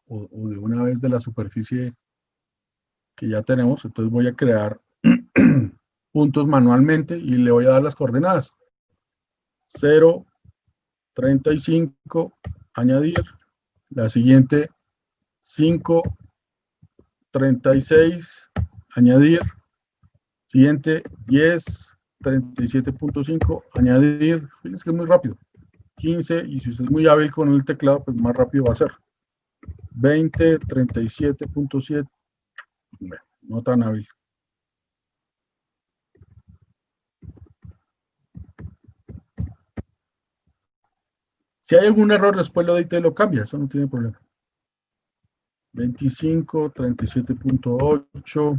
o de una vez de la superficie que ya tenemos. Entonces voy a crear puntos manualmente y le voy a dar las coordenadas. 0, 35, añadir. La siguiente, 5, 36, añadir. Siguiente, 10, 37.5, añadir. Fíjense que es muy rápido. 15, y si usted es muy hábil con el teclado, pues más rápido va a ser. 20, 37.7, bueno, no tan hábil. Si hay algún error, después lo edita y lo cambia, eso no tiene problema. 25, 37.8,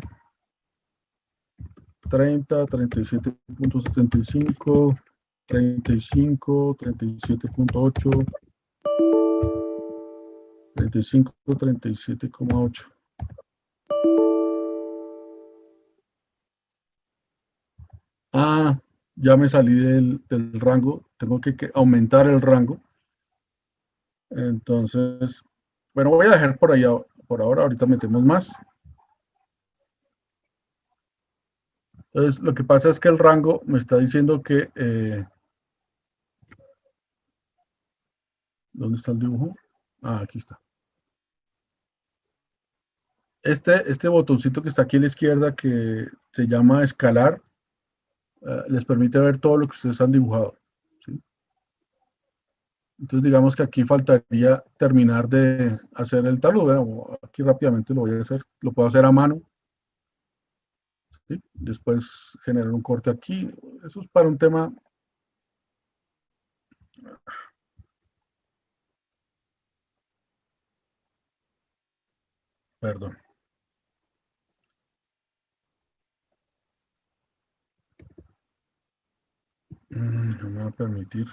30, 37.75, 35, 37.8, 35, 37,8. Ya me salí del rango, tengo que aumentar el rango. Entonces, bueno, voy a dejar por ahí por ahora, ahorita metemos más. Entonces, lo que pasa es que el rango me está diciendo que, ¿dónde está el dibujo? Aquí está. Este botoncito que está aquí a la izquierda, que se llama escalar, les permite ver todo lo que ustedes han dibujado, ¿sí? Entonces, digamos que aquí faltaría terminar de hacer el talude. Bueno, aquí rápidamente lo voy a hacer, lo puedo hacer a mano, ¿sí? Después generar un corte aquí. Eso es para un tema. Perdón. No me va a permitir.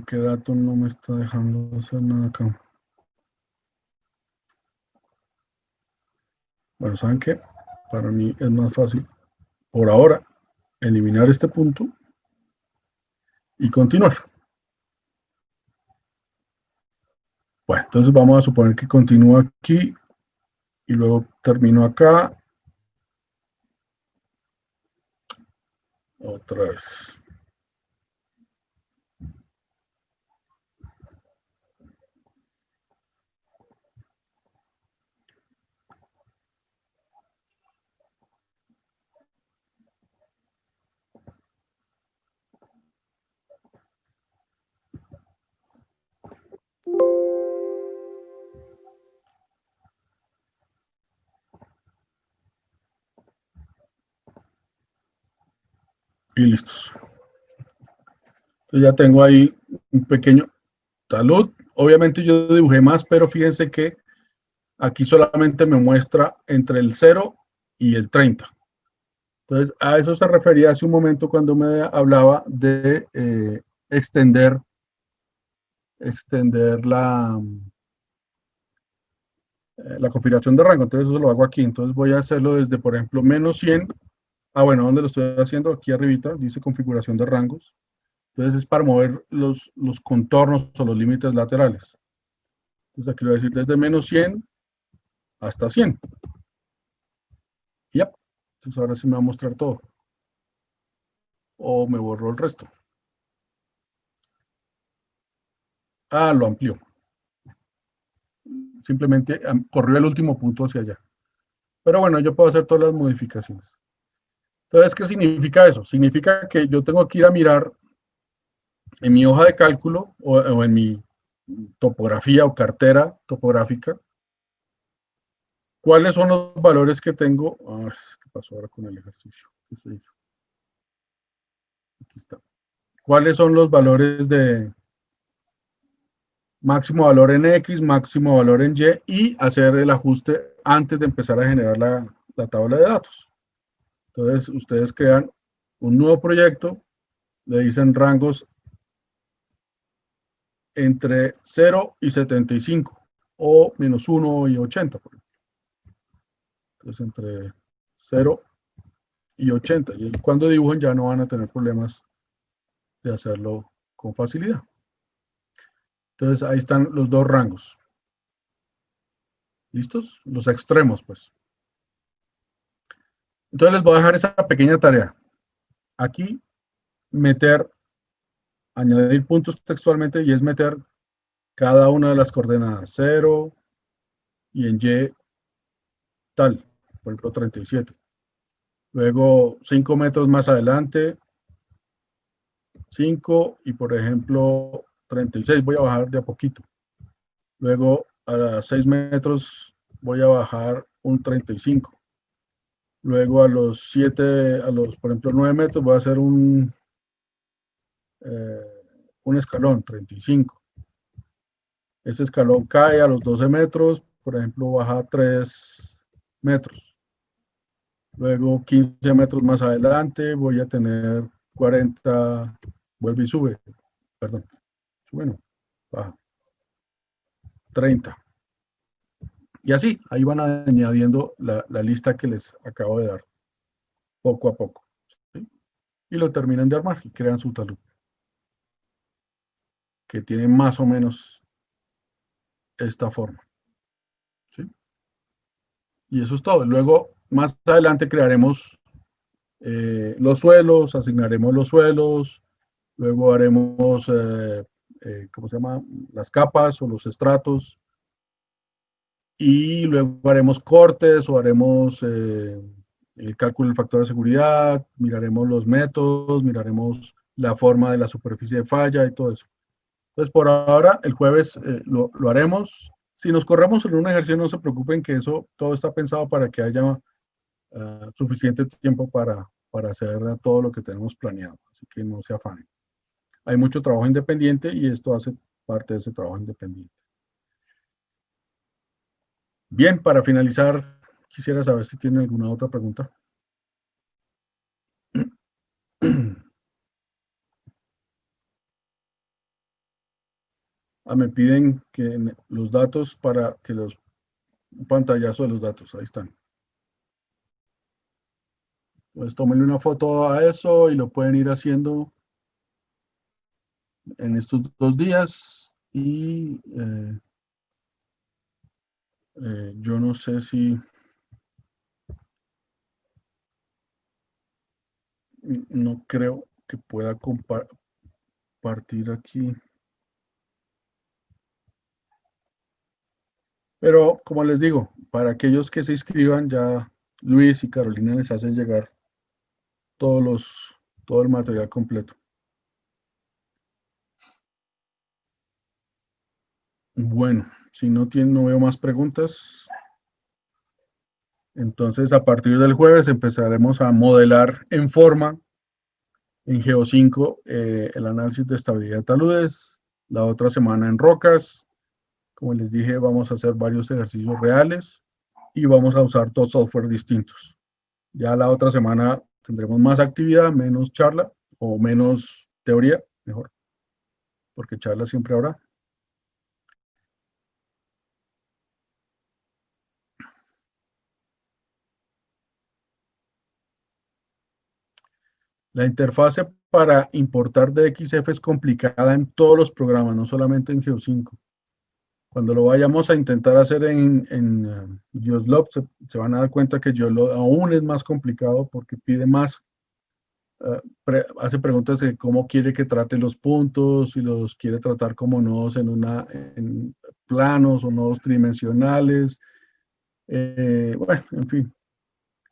¿Qué dato no me está dejando hacer nada acá? Bueno, ¿saben qué? Para mí es más fácil, por ahora, eliminar este punto y continuar. Bueno, entonces vamos a suponer que continúo aquí y luego termino acá otra vez. Y listos. Entonces ya tengo ahí un pequeño talud. Obviamente yo dibujé más, pero fíjense que aquí solamente me muestra entre el 0 y el 30. Entonces, a eso se refería hace un momento cuando me hablaba de extender, extender la configuración de rango. Entonces, eso lo hago aquí. Entonces, voy a hacerlo desde, por ejemplo, menos 100. Ah, bueno, ¿dónde lo estoy haciendo? Aquí arribita, dice configuración de rangos. Entonces, es para mover los contornos o los límites laterales. Entonces, aquí lo voy a decir desde menos 100 hasta 100. Yep. Entonces, ahora sí me va a mostrar todo. O me borró el resto. Ah, lo amplió. Simplemente corrió el último punto hacia allá. Pero bueno, yo puedo hacer todas las modificaciones. Entonces, ¿qué significa eso? Significa que yo tengo que ir a mirar en mi hoja de cálculo o en mi topografía o cartera topográfica, cuáles son los valores que tengo. ¿Qué pasó ahora con el ejercicio? ¿Qué se hizo? Aquí está. ¿Cuáles son los valores de máximo valor en X, máximo valor en Y y hacer el ajuste antes de empezar a generar la tabla de datos? Entonces, ustedes crean un nuevo proyecto, le dicen rangos entre 0 y 75 o menos 1 y 80. Por ejemplo. Entonces, entre 0 y 80. Y cuando dibujen ya no van a tener problemas de hacerlo con facilidad. Entonces, ahí están los dos rangos. ¿Listos? Los extremos, pues. Entonces, les voy a dejar esa pequeña tarea. Aquí, meter, añadir puntos textualmente y es meter cada una de las coordenadas 0 y en Y tal, por ejemplo 37. Luego 5 metros más adelante, 5 y por ejemplo 36 voy a bajar de a poquito. Luego a 6 metros voy a bajar un 35. Luego a los 7, por ejemplo 9 metros voy a hacer un escalón, 35. Ese escalón cae a los 12 metros, por ejemplo baja 3 metros. Luego 15 metros más adelante voy a tener 40, vuelve y sube, perdón, bueno, baja, 30. Y así, ahí van añadiendo la lista que les acabo de dar, poco a poco. ¿Sí? Y lo terminan de armar y crean su talud, que tiene más o menos esta forma. ¿Sí? Y eso es todo. Luego, más adelante crearemos los suelos, asignaremos los suelos, luego haremos, ¿cómo se llama? Las capas o los estratos, y luego haremos cortes o haremos el cálculo del factor de seguridad, miraremos los métodos, miraremos la forma de la superficie de falla y todo eso. Entonces, por ahora, el jueves lo haremos. Si nos corremos en un ejercicio, no se preocupen que eso todo está pensado para que haya suficiente tiempo para hacer todo lo que tenemos planeado. Así que no se afanen. Hay mucho trabajo independiente y esto hace parte de ese trabajo independiente. Bien, para finalizar, quisiera saber si tienen alguna otra pregunta. Me piden que los datos para que un pantallazo de los datos, ahí están. Pues tómenle una foto a eso y lo pueden ir haciendo en estos 2 días. Y yo no sé si, no creo que pueda compartir aquí. Pero como les digo, para aquellos que se inscriban, ya Luis y Carolina les hacen llegar todo el material completo. Bueno, si no veo más preguntas, entonces a partir del jueves empezaremos a modelar en forma en Geo5 el análisis de estabilidad de taludes. La otra semana en rocas. Como les dije, vamos a hacer varios ejercicios reales y vamos a usar dos software distintos. Ya la otra semana tendremos más actividad, menos charla o menos teoría, mejor, porque charla siempre habrá. La interfase para importar DXF es complicada en todos los programas, no solamente en Geo5. Cuando lo vayamos a intentar hacer en GeoSlop, se van a dar cuenta que GeoSlop aún es más complicado porque pide más, hace preguntas de cómo quiere que trate los puntos, si los quiere tratar como nodos en planos o nodos tridimensionales. Bueno, en fin,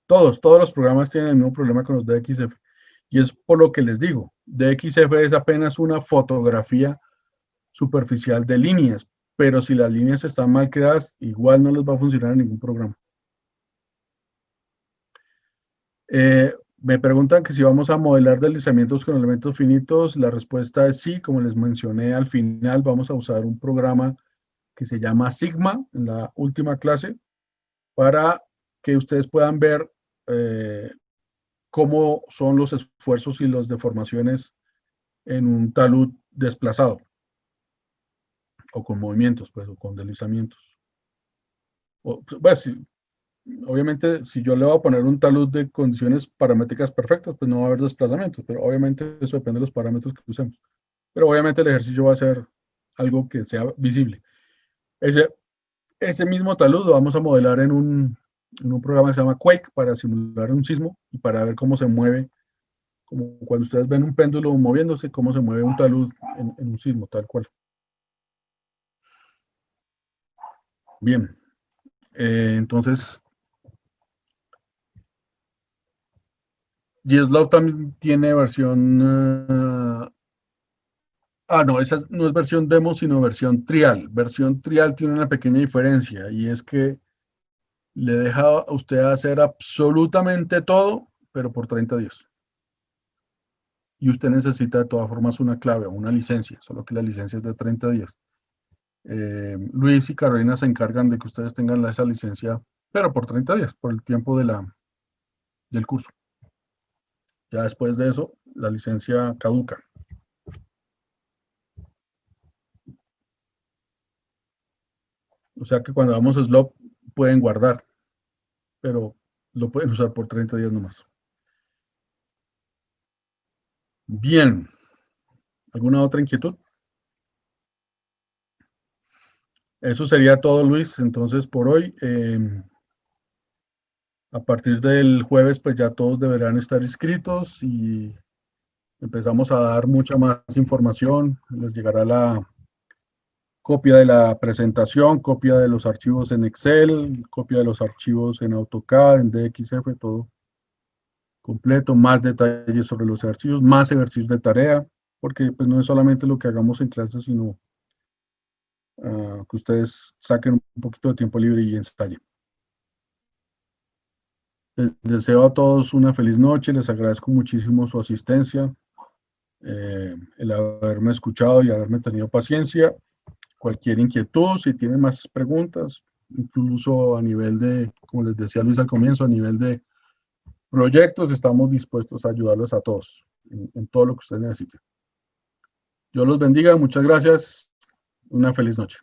todos los programas tienen el mismo problema con los DXF. Y es por lo que les digo, DXF es apenas una fotografía superficial de líneas, pero si las líneas están mal creadas, igual no les va a funcionar en ningún programa. Me preguntan que si vamos a modelar deslizamientos con elementos finitos, la respuesta es sí. Como les mencioné al final, vamos a usar un programa que se llama Sigma en la última clase para que ustedes puedan ver cómo son los esfuerzos y las deformaciones en un talud desplazado o con movimientos, pues, o con deslizamientos. Pues, obviamente, si yo le voy a poner un talud de condiciones paramétricas perfectas, pues no va a haber desplazamientos, pero obviamente eso depende de los parámetros que usemos. Pero obviamente el ejercicio va a ser algo que sea visible. Ese mismo talud lo vamos a modelar en un programa que se llama Quake para simular un sismo y para ver cómo se mueve, como cuando ustedes ven un péndulo moviéndose, cómo se mueve un talud en un sismo, tal cual. Bien, entonces, GSLOC también tiene versión... no, esa no es versión demo, sino versión trial. Versión trial tiene una pequeña diferencia y es que le deja a usted hacer absolutamente todo, pero por 30 días. Y usted necesita de todas formas una clave o una licencia, solo que la licencia es de 30 días. Luis y Carolina se encargan de que ustedes tengan esa licencia, pero por 30 días, por el tiempo del curso. Ya después de eso, la licencia caduca. O sea que cuando vamos a Slop pueden guardar, pero lo pueden usar por 30 días nomás. Bien, ¿alguna otra inquietud? Eso sería todo, Luis. Entonces, por hoy, a partir del jueves, pues ya todos deberán estar inscritos y empezamos a dar mucha más información. Les llegará la copia de la presentación, copia de los archivos en Excel, copia de los archivos en AutoCAD, en DXF, todo completo, más detalles sobre los ejercicios, más ejercicios de tarea, porque pues no es solamente lo que hagamos en clase, sino que ustedes saquen un poquito de tiempo libre y ensayen. Les deseo a todos una feliz noche, les agradezco muchísimo su asistencia, el haberme escuchado y haberme tenido paciencia. Cualquier inquietud, si tienen más preguntas, incluso a nivel de, como les decía Luis al comienzo, a nivel de proyectos, estamos dispuestos a ayudarlos a todos en todo lo que ustedes necesiten. Dios los bendiga, muchas gracias, una feliz noche.